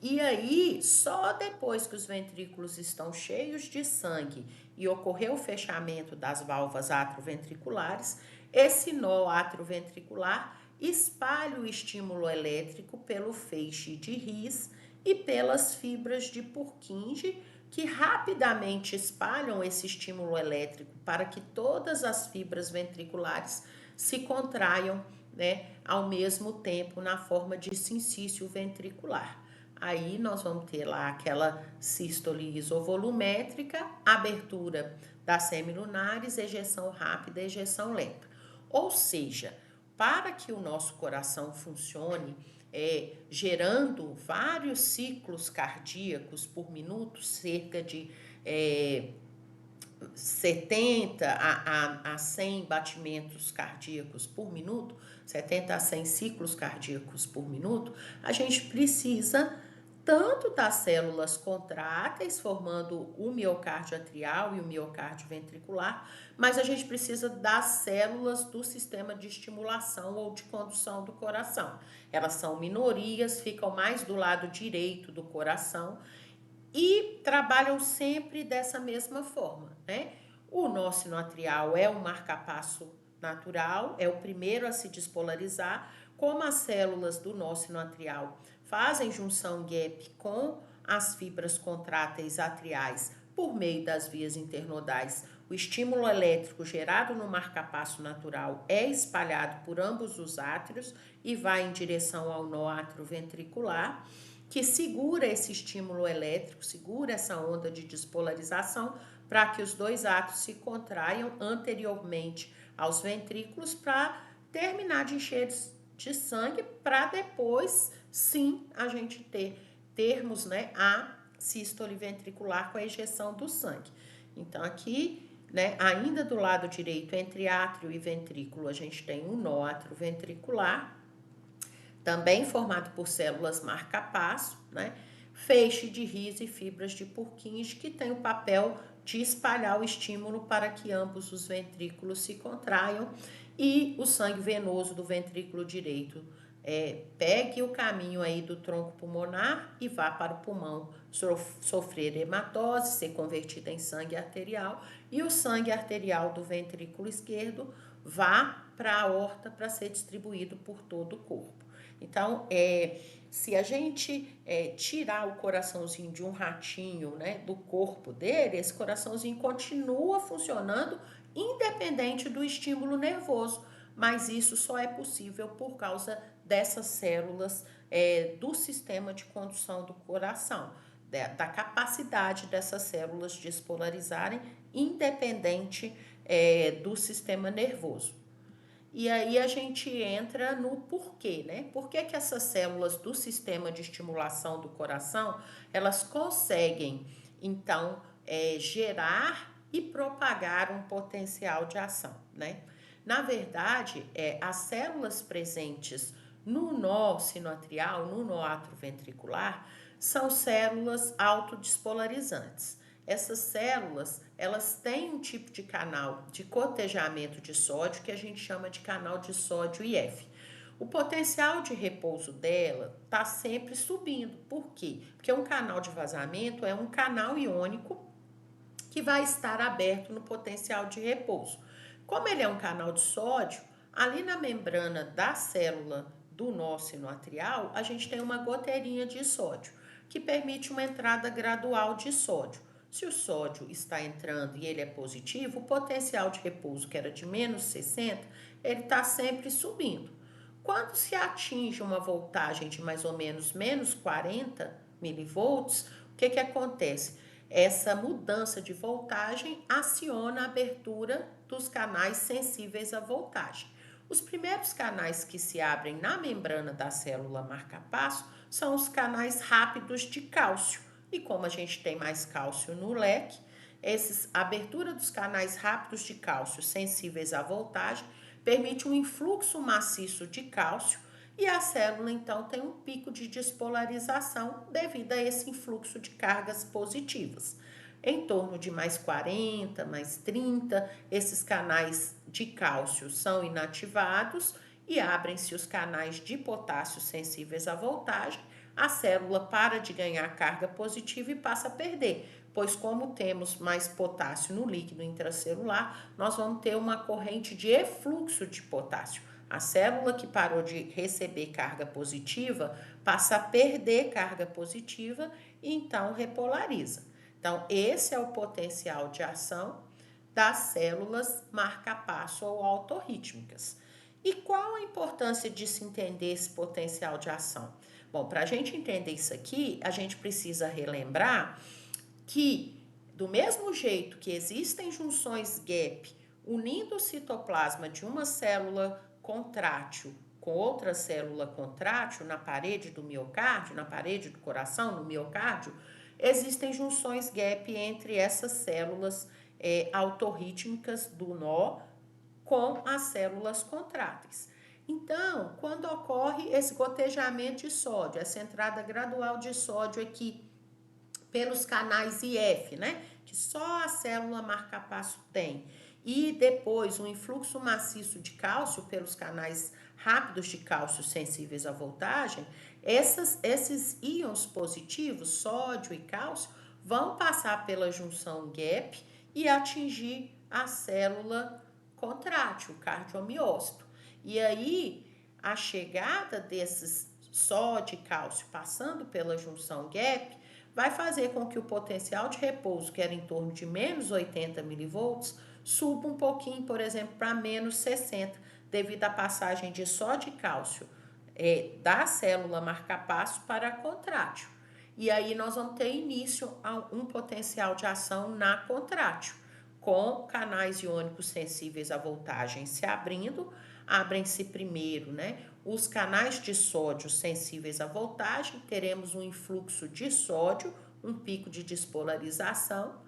E aí, só depois que os ventrículos estão cheios de sangue e ocorreu o fechamento das válvulas atrioventriculares, esse nó atrioventricular espalha o estímulo elétrico pelo feixe de His e pelas fibras de Purkinje, que rapidamente espalham esse estímulo elétrico para que todas as fibras ventriculares se contraiam, né, ao mesmo tempo na forma de sincício ventricular. Aí nós vamos ter lá aquela sístole isovolumétrica, abertura das semilunares, ejeção rápida, ejeção lenta. Ou seja, para que o nosso coração funcione, gerando vários ciclos cardíacos por minuto, cerca de 70 a 100 batimentos cardíacos por minuto, 70 a 100 ciclos cardíacos por minuto, a gente precisa tanto das células contráteis, formando o miocárdio atrial e o miocárdio ventricular, mas a gente precisa das células do sistema de estimulação ou de condução do coração. Elas são minorias, ficam mais do lado direito do coração e trabalham sempre dessa mesma forma, né? O nó sinoatrial é um marcapasso natural, é o primeiro a se despolarizar, como as células do nó sinoatrial fazem junção gap com as fibras contráteis atriais por meio das vias internodais. O estímulo elétrico gerado no marcapasso natural é espalhado por ambos os átrios e vai em direção ao nó atrioventricular, que segura esse estímulo elétrico, segura essa onda de despolarização para que os dois átrios se contraiam anteriormente aos ventrículos para terminar de encher de sangue, para depois sim a gente termos, né, a sístole ventricular com a ejeção do sangue. Então aqui, né, ainda do lado direito, entre átrio e ventrículo, a gente tem um nó atrioventricular, também formado por células marcapasso, né, feixe de His e fibras de Purkinje, que tem o papel de espalhar o estímulo para que ambos os ventrículos se contraiam e o sangue venoso do ventrículo direito pegue o caminho aí do tronco pulmonar e vá para o pulmão sofrer hematose, ser convertida em sangue arterial, e o sangue arterial do ventrículo esquerdo vá para a aorta para ser distribuído por todo o corpo. Então, se a gente tirar o coraçãozinho de um ratinho, né, do corpo dele, esse coraçãozinho continua funcionando independente do estímulo nervoso, mas isso só é possível por causa dessas células do sistema de condução do coração, da capacidade dessas células despolarizarem independente do sistema nervoso. E aí a gente entra no porquê, né? Por que que essas células do sistema de estimulação do coração, elas conseguem, então, gerar e propagar um potencial de ação, né? Na verdade, as células presentes no nó sinoatrial, no nó atrioventricular, são células autodespolarizantes. Essas células, elas têm um tipo de canal de cotejamento de sódio que a gente chama de canal de sódio IF. O potencial de repouso dela está sempre subindo. Por quê? Porque um canal de vazamento é um canal iônico que vai estar aberto no potencial de repouso. Como ele é um canal de sódio, ali na membrana da célula do nó sinoatrial, a gente tem uma goteirinha de sódio, que permite uma entrada gradual de sódio. Se o sódio está entrando e ele é positivo, o potencial de repouso, que era de menos 60, ele está sempre subindo. Quando se atinge uma voltagem de mais ou menos menos 40 milivolts, o que acontece? Essa mudança de voltagem aciona a abertura dos canais sensíveis à voltagem. Os primeiros canais que se abrem na membrana da célula marcapasso são os canais rápidos de cálcio. E como a gente tem mais cálcio no leque, A abertura dos canais rápidos de cálcio sensíveis à voltagem permite um influxo maciço de cálcio e a célula então tem um pico de despolarização devido a esse influxo de cargas positivas. Em torno de mais 40, mais 30, esses canais de cálcio são inativados e abrem-se os canais de potássio sensíveis à voltagem. A célula para de ganhar carga positiva e passa a perder, pois como temos mais potássio no líquido intracelular, nós vamos ter uma corrente de efluxo de potássio. A célula que parou de receber carga positiva passa a perder carga positiva e então repolariza. Então, esse é o potencial de ação das células marca-passo ou autorrítmicas. E qual a importância de se entender esse potencial de ação? Bom, para a gente entender isso aqui, a gente precisa relembrar que, do mesmo jeito que existem junções gap unindo o citoplasma de uma célula contrátil com outra célula contrátil na parede do miocárdio, na parede do coração, no miocárdio, existem junções gap entre essas células autorrítmicas do nó com as células contráteis. Então, quando ocorre esse gotejamento de sódio, essa entrada gradual de sódio aqui pelos canais IF, né? Que só a célula marca-passo tem. E depois um influxo maciço de cálcio pelos canais rápidos de cálcio sensíveis à voltagem, esses íons positivos, sódio e cálcio, vão passar pela junção gap e atingir a célula contrátil, o cardiomiócito. E aí, a chegada desses sódio e cálcio passando pela junção gap vai fazer com que o potencial de repouso, que era em torno de menos 80 milivolts, suba um pouquinho, por exemplo, para menos 60, devido à passagem de sódio e cálcio da célula marca-passo para a contrátil. E aí nós vamos ter início a um potencial de ação na contrátil, com canais iônicos sensíveis à voltagem se abrindo, abrem-se primeiro, né? Os canais de sódio sensíveis à voltagem, teremos um influxo de sódio, um pico de despolarização.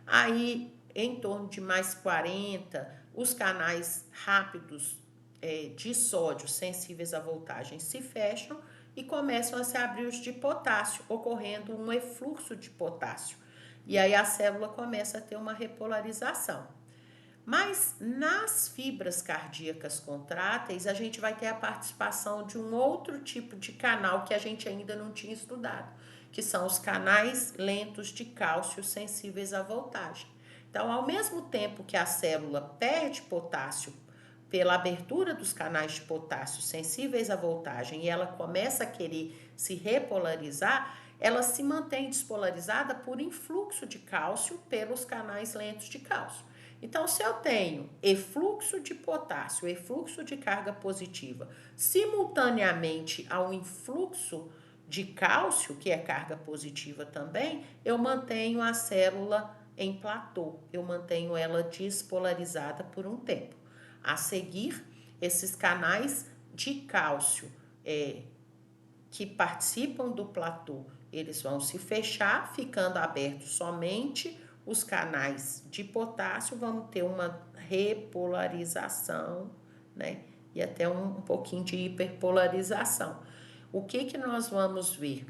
Aí, em torno de mais 40, os canais rápidos de sódio sensíveis à voltagem se fecham e começam a se abrir os de potássio, ocorrendo um efluxo de potássio. E aí a célula começa a ter uma repolarização. Mas nas fibras cardíacas contráteis, a gente vai ter a participação de um outro tipo de canal que a gente ainda não tinha estudado, que são os canais lentos de cálcio sensíveis à voltagem. Então, ao mesmo tempo que a célula perde potássio pela abertura dos canais de potássio sensíveis à voltagem e ela começa a querer se repolarizar, ela se mantém despolarizada por influxo de cálcio pelos canais lentos de cálcio. Então, se eu tenho efluxo de potássio, efluxo de carga positiva, simultaneamente ao influxo de cálcio, que é carga positiva também, eu mantenho a célula em platô, eu mantenho ela despolarizada por um tempo. A seguir, esses canais de cálcio que participam do platô, eles vão se fechar, ficando abertos somente os canais de potássio, vamos ter uma repolarização, né? E até um pouquinho de hiperpolarização. O que nós vamos ver?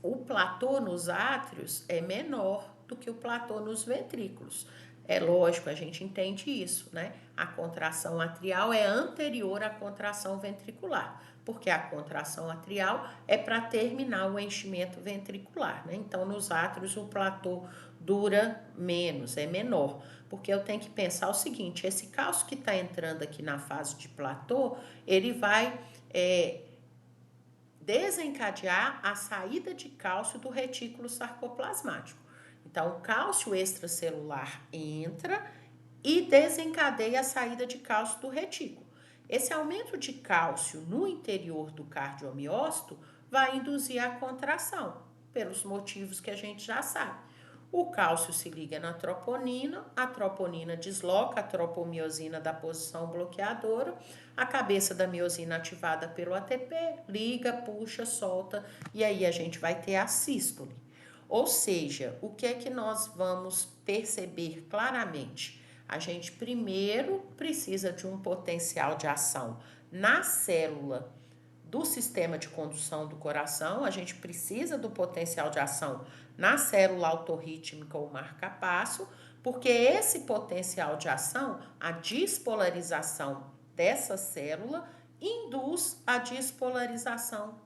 O platô nos átrios é menor do que o platô nos ventrículos. É lógico, a gente entende isso, né? A contração atrial é anterior à contração ventricular, porque a contração atrial é para terminar o enchimento ventricular, né? Então, nos átrios, o platô dura menos, é menor, porque eu tenho que pensar o seguinte: esse cálcio que está entrando aqui na fase de platô, ele vai desencadear a saída de cálcio do retículo sarcoplasmático. Então, o cálcio extracelular entra e desencadeia a saída de cálcio do retículo. Esse aumento de cálcio no interior do cardiomiócito vai induzir a contração, pelos motivos que a gente já sabe. O cálcio se liga na troponina, a troponina desloca a tropomiosina da posição bloqueadora, a cabeça da miosina ativada pelo ATP, liga, puxa, solta, e aí a gente vai ter a sístole. Ou seja, o que é que nós vamos perceber claramente? A gente primeiro precisa de um potencial de ação na célula do sistema de condução do coração, a gente precisa do potencial de ação na célula autorrítmica ou marca-passo, porque esse potencial de ação, a despolarização dessa célula, induz a despolarização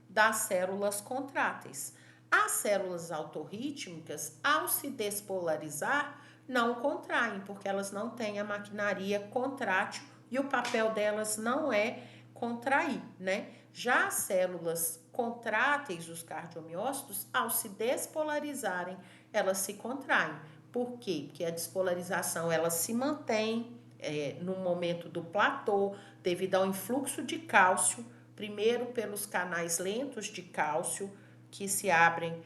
das células contráteis. As células autorrítmicas, ao se despolarizar, não contraem, porque elas não têm a maquinaria contrátil e o papel delas não é contrair, né? Já as células contráteis, os cardiomiócitos, ao se despolarizarem, elas se contraem. Por quê? Porque a despolarização ela se mantém no momento do platô, devido ao influxo de cálcio, primeiro pelos canais lentos de cálcio, que se abrem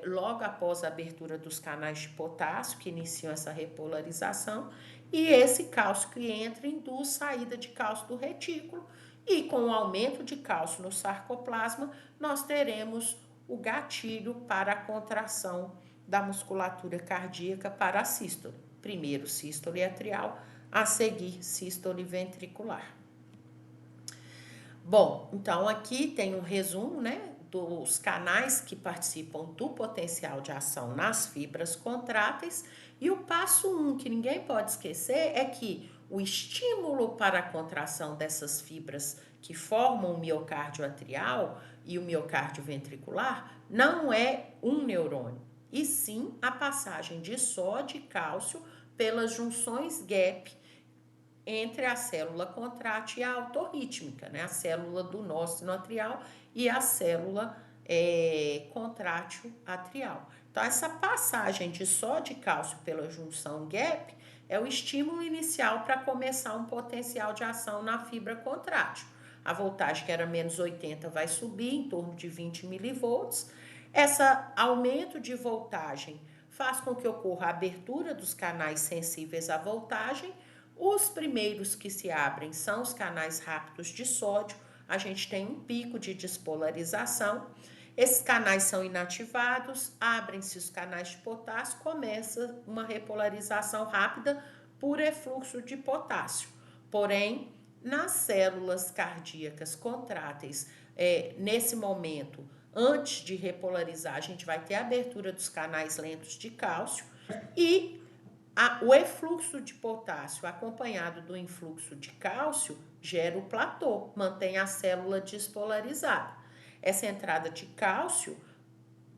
logo após a abertura dos canais de potássio, que iniciam essa repolarização, e esse cálcio que entra induz saída de cálcio do retículo, e com o aumento de cálcio no sarcoplasma, nós teremos o gatilho para a contração da musculatura cardíaca para a sístole. Primeiro sístole atrial, a seguir sístole ventricular. Bom, então aqui tem um resumo, né, dos canais que participam do potencial de ação nas fibras contráteis. E o passo 1, que ninguém pode esquecer, é que o estímulo para a contração dessas fibras que formam o miocárdio atrial e o miocárdio ventricular não é um neurônio, e sim a passagem de sódio e cálcio pelas junções gap entre a célula contrátil e a autorrítmica, né? A célula do nó sinoatrial e a célula contrátil atrial. Então, essa passagem de sódio e cálcio pela junção gap é o estímulo inicial para começar um potencial de ação na fibra contrátil. A voltagem, que era menos 80, vai subir em torno de 20 milivolts. Esse aumento de voltagem faz com que ocorra a abertura dos canais sensíveis à voltagem. Os primeiros que se abrem são os canais rápidos de sódio. A gente tem um pico de despolarização. Esses canais são inativados, abrem-se os canais de potássio, começa uma repolarização rápida por efluxo de potássio. Porém, nas células cardíacas contráteis, nesse momento, antes de repolarizar, a gente vai ter a abertura dos canais lentos de cálcio e o efluxo de potássio acompanhado do influxo de cálcio gera o platô, mantém a célula despolarizada. Essa entrada de cálcio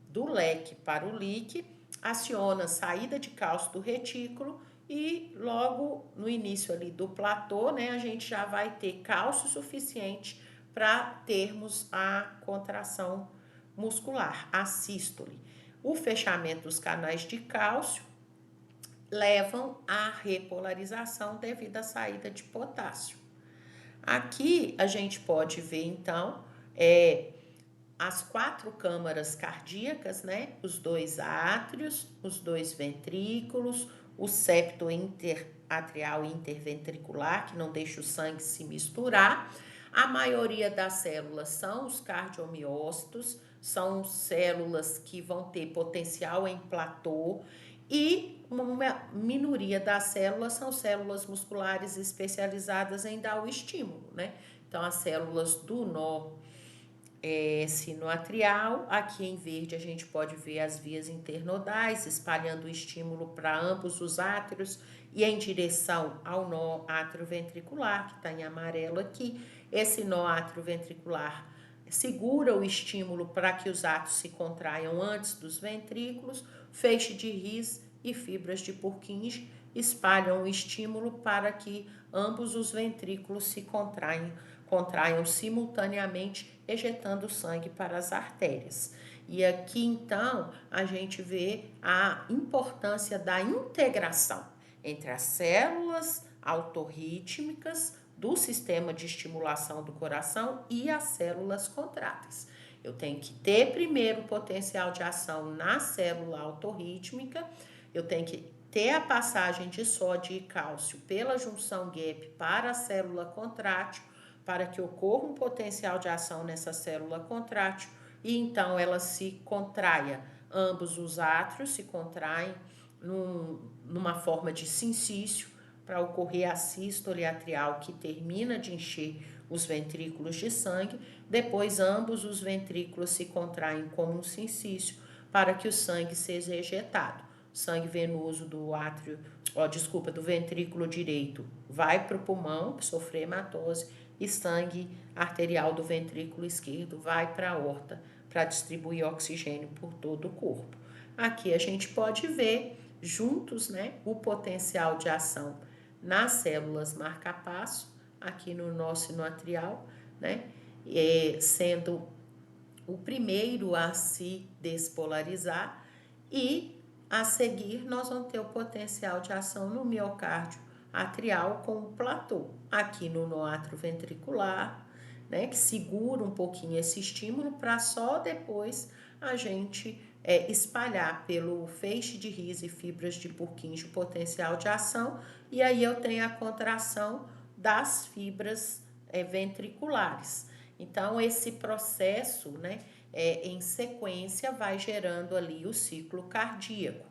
do leque para o leak aciona a saída de cálcio do retículo e logo no início ali do platô, né, a gente já vai ter cálcio suficiente para termos a contração muscular, a sístole. O fechamento dos canais de cálcio levam à repolarização devido à saída de potássio. Aqui a gente pode ver então as 4 câmaras cardíacas, né? Os 2 átrios, os 2 ventrículos, o septo interatrial e interventricular, que não deixa o sangue se misturar. A maioria das células são os cardiomiócitos, são células que vão ter potencial em platô, e uma minoria das células são células musculares especializadas em dar o estímulo, né? Então, as células do nó sinoatrial, aqui em verde a gente pode ver as vias internodais espalhando o estímulo para ambos os átrios e em direção ao nó atrioventricular, que está em amarelo aqui. Esse nó atrioventricular segura o estímulo para que os átrios se contraiam antes dos ventrículos. Feixe de His e fibras de Purkinje espalham o estímulo para que ambos os ventrículos se contraiam simultaneamente, ejetando sangue para as artérias. E aqui então a gente vê a importância da integração entre as células autorrítmicas do sistema de estimulação do coração e as células contráteis. Eu tenho que ter primeiro o potencial de ação na célula autorrítmica, eu tenho que ter a passagem de sódio e cálcio pela junção gap para a célula contrátil, para que ocorra um potencial de ação nessa célula contrátil e então ela se contraia Ambos os átrios se contraem numa forma de sincício para ocorrer a sístole atrial que termina de encher os ventrículos de sangue. Depois, ambos os ventrículos se contraem como um sincício para que o sangue seja ejetado. O sangue venoso do átrio, do ventrículo direito vai para o pulmão, sofrer hematose, e sangue arterial do ventrículo esquerdo vai para a aorta para distribuir oxigênio por todo o corpo. Aqui a gente pode ver juntos, né, o potencial de ação nas células marca-passo, aqui no nosso sino atrial, né, sendo o primeiro a se despolarizar, e a seguir nós vamos ter o potencial de ação no miocárdio atrial com o platô, aqui no átrio ventricular, né, que segura um pouquinho esse estímulo para só depois a gente espalhar pelo feixe de His e fibras de Purkinje o potencial de ação, e aí eu tenho a contração das fibras ventriculares. Então, esse processo, né, em sequência, vai gerando ali o ciclo cardíaco.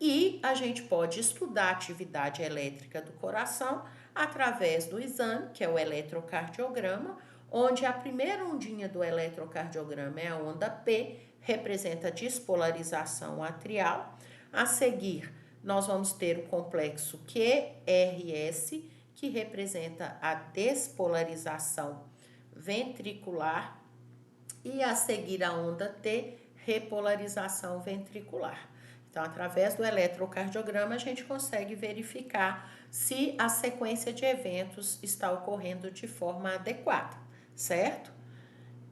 E a gente pode estudar a atividade elétrica do coração através do exame, que é o eletrocardiograma, onde a primeira ondinha do eletrocardiograma é a onda P, representa a despolarização atrial. A seguir, nós vamos ter o complexo QRS, que representa a despolarização ventricular, e a seguir a onda T, repolarização ventricular. Então, através do eletrocardiograma, a gente consegue verificar se a sequência de eventos está ocorrendo de forma adequada, certo?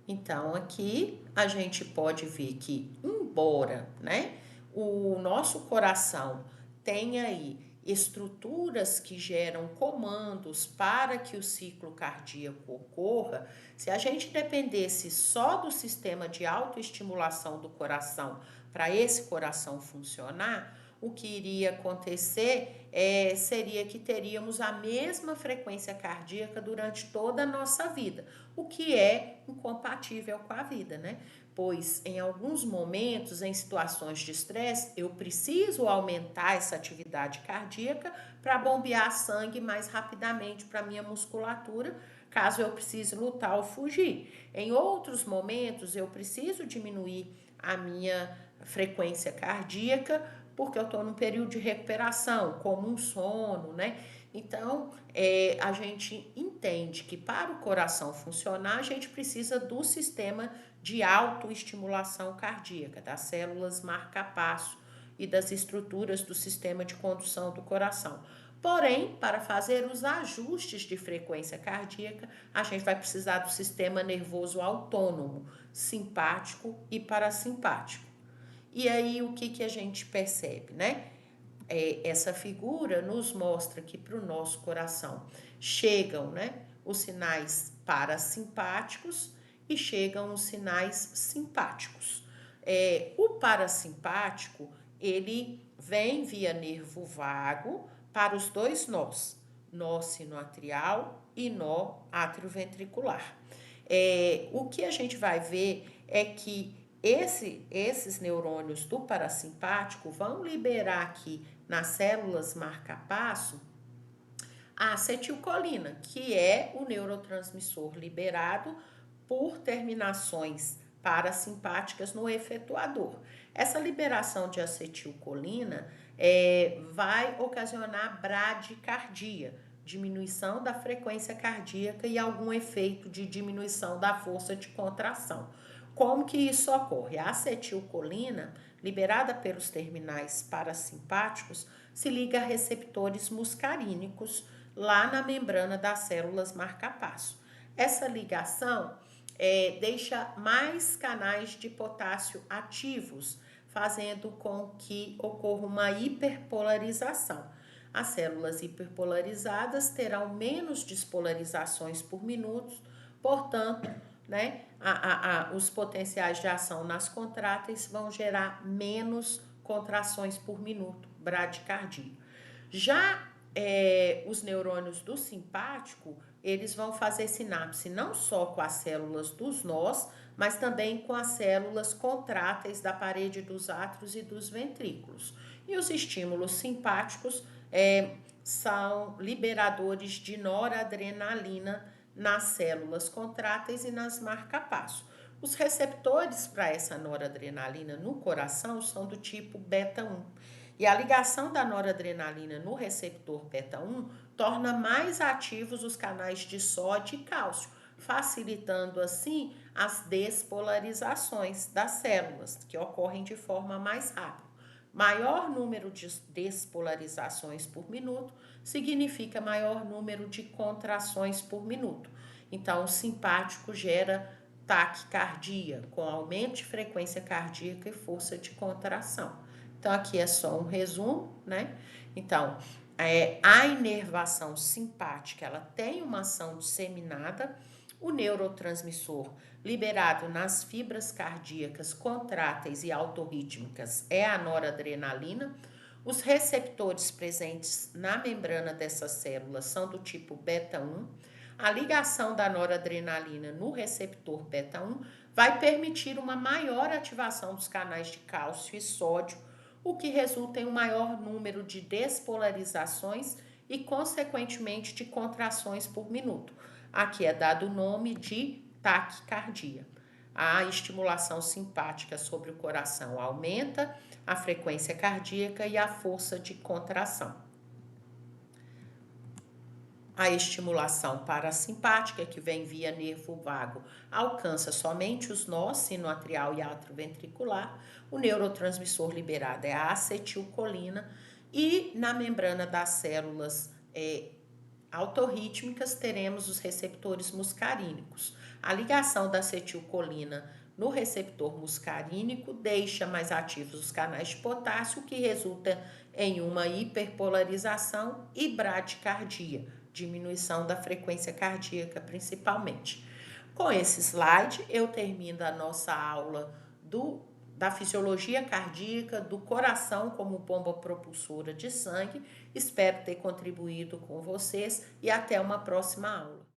Então, aqui a gente pode ver que, embora, né, o nosso coração tenha aí estruturas que geram comandos para que o ciclo cardíaco ocorra, se a gente dependesse só do sistema de autoestimulação do coração para esse coração funcionar, o que iria acontecer seria que teríamos a mesma frequência cardíaca durante toda a nossa vida, o que é incompatível com a vida, né? Pois em alguns momentos, em situações de estresse, eu preciso aumentar essa atividade cardíaca para bombear sangue mais rapidamente para minha musculatura, caso eu precise lutar ou fugir. Em outros momentos, eu preciso diminuir a minha frequência cardíaca porque eu estou num período de recuperação, como um sono, né? Então, a gente entende que para o coração funcionar, a gente precisa do sistema de autoestimulação cardíaca, das células marca-passo e das estruturas do sistema de condução do coração. Porém, para fazer os ajustes de frequência cardíaca, a gente vai precisar do sistema nervoso autônomo, simpático e parasimpático. E aí, o que a gente percebe, né? Essa figura nos mostra que para o nosso coração chegam, né, os sinais parasimpáticos e chegam os sinais simpáticos. O parasimpático, ele vem via nervo vago para os dois nós, nó sinoatrial e nó atrioventricular. O que a gente vai ver é que esses neurônios do parasimpático vão liberar aqui nas células marca-passo a acetilcolina, que é o neurotransmissor liberado por terminações parasimpáticas no efetuador. Essa liberação de acetilcolina vai ocasionar bradicardia, diminuição da frequência cardíaca e algum efeito de diminuição da força de contração. Como que isso ocorre? A acetilcolina, liberada pelos terminais parasimpáticos, se liga a receptores muscarínicos lá na membrana das células marca-passo. Essa ligação deixa mais canais de potássio ativos, fazendo com que ocorra uma hiperpolarização. As células hiperpolarizadas terão menos despolarizações por minuto, portanto, né, os potenciais de ação nas contráteis vão gerar menos contrações por minuto, bradicardia. Já os neurônios do simpático, eles vão fazer sinapse não só com as células dos nós, mas também com as células contráteis da parede dos átrios e dos ventrículos. E os estímulos simpáticos são liberadores de noradrenalina nas células contráteis e nas marca-passo. Os receptores para essa noradrenalina no coração são do tipo beta 1. E a ligação da noradrenalina no receptor beta 1 torna mais ativos os canais de sódio e cálcio, facilitando assim as despolarizações das células, que ocorrem de forma mais rápida. Maior número de despolarizações por minuto significa maior número de contrações por minuto. Então, o simpático gera taquicardia, com aumento de frequência cardíaca e força de contração. Então, aqui é só um resumo, né? Então, a inervação simpática, ela tem uma ação disseminada, o neurotransmissor liberado nas fibras cardíacas contráteis e autorrítmicas é a noradrenalina. Os receptores presentes na membrana dessas células são do tipo beta 1. A ligação da noradrenalina no receptor beta 1 vai permitir uma maior ativação dos canais de cálcio e sódio, o que resulta em um maior número de despolarizações e, consequentemente, de contrações por minuto. Aqui é dado o nome de taquicardia. A estimulação simpática sobre o coração aumenta a frequência cardíaca e a força de contração. A estimulação parasimpática, que vem via nervo vago, alcança somente os nós sinoatrial e atrioventricular. O neurotransmissor liberado é a acetilcolina e na membrana das células autorrítmicas teremos os receptores muscarínicos. A ligação da acetilcolina no receptor muscarínico deixa mais ativos os canais de potássio, que resulta em uma hiperpolarização e bradicardia, diminuição da frequência cardíaca principalmente. Com esse slide, eu termino a nossa aula da fisiologia cardíaca, do coração como bomba propulsora de sangue. Espero ter contribuído com vocês e até uma próxima aula.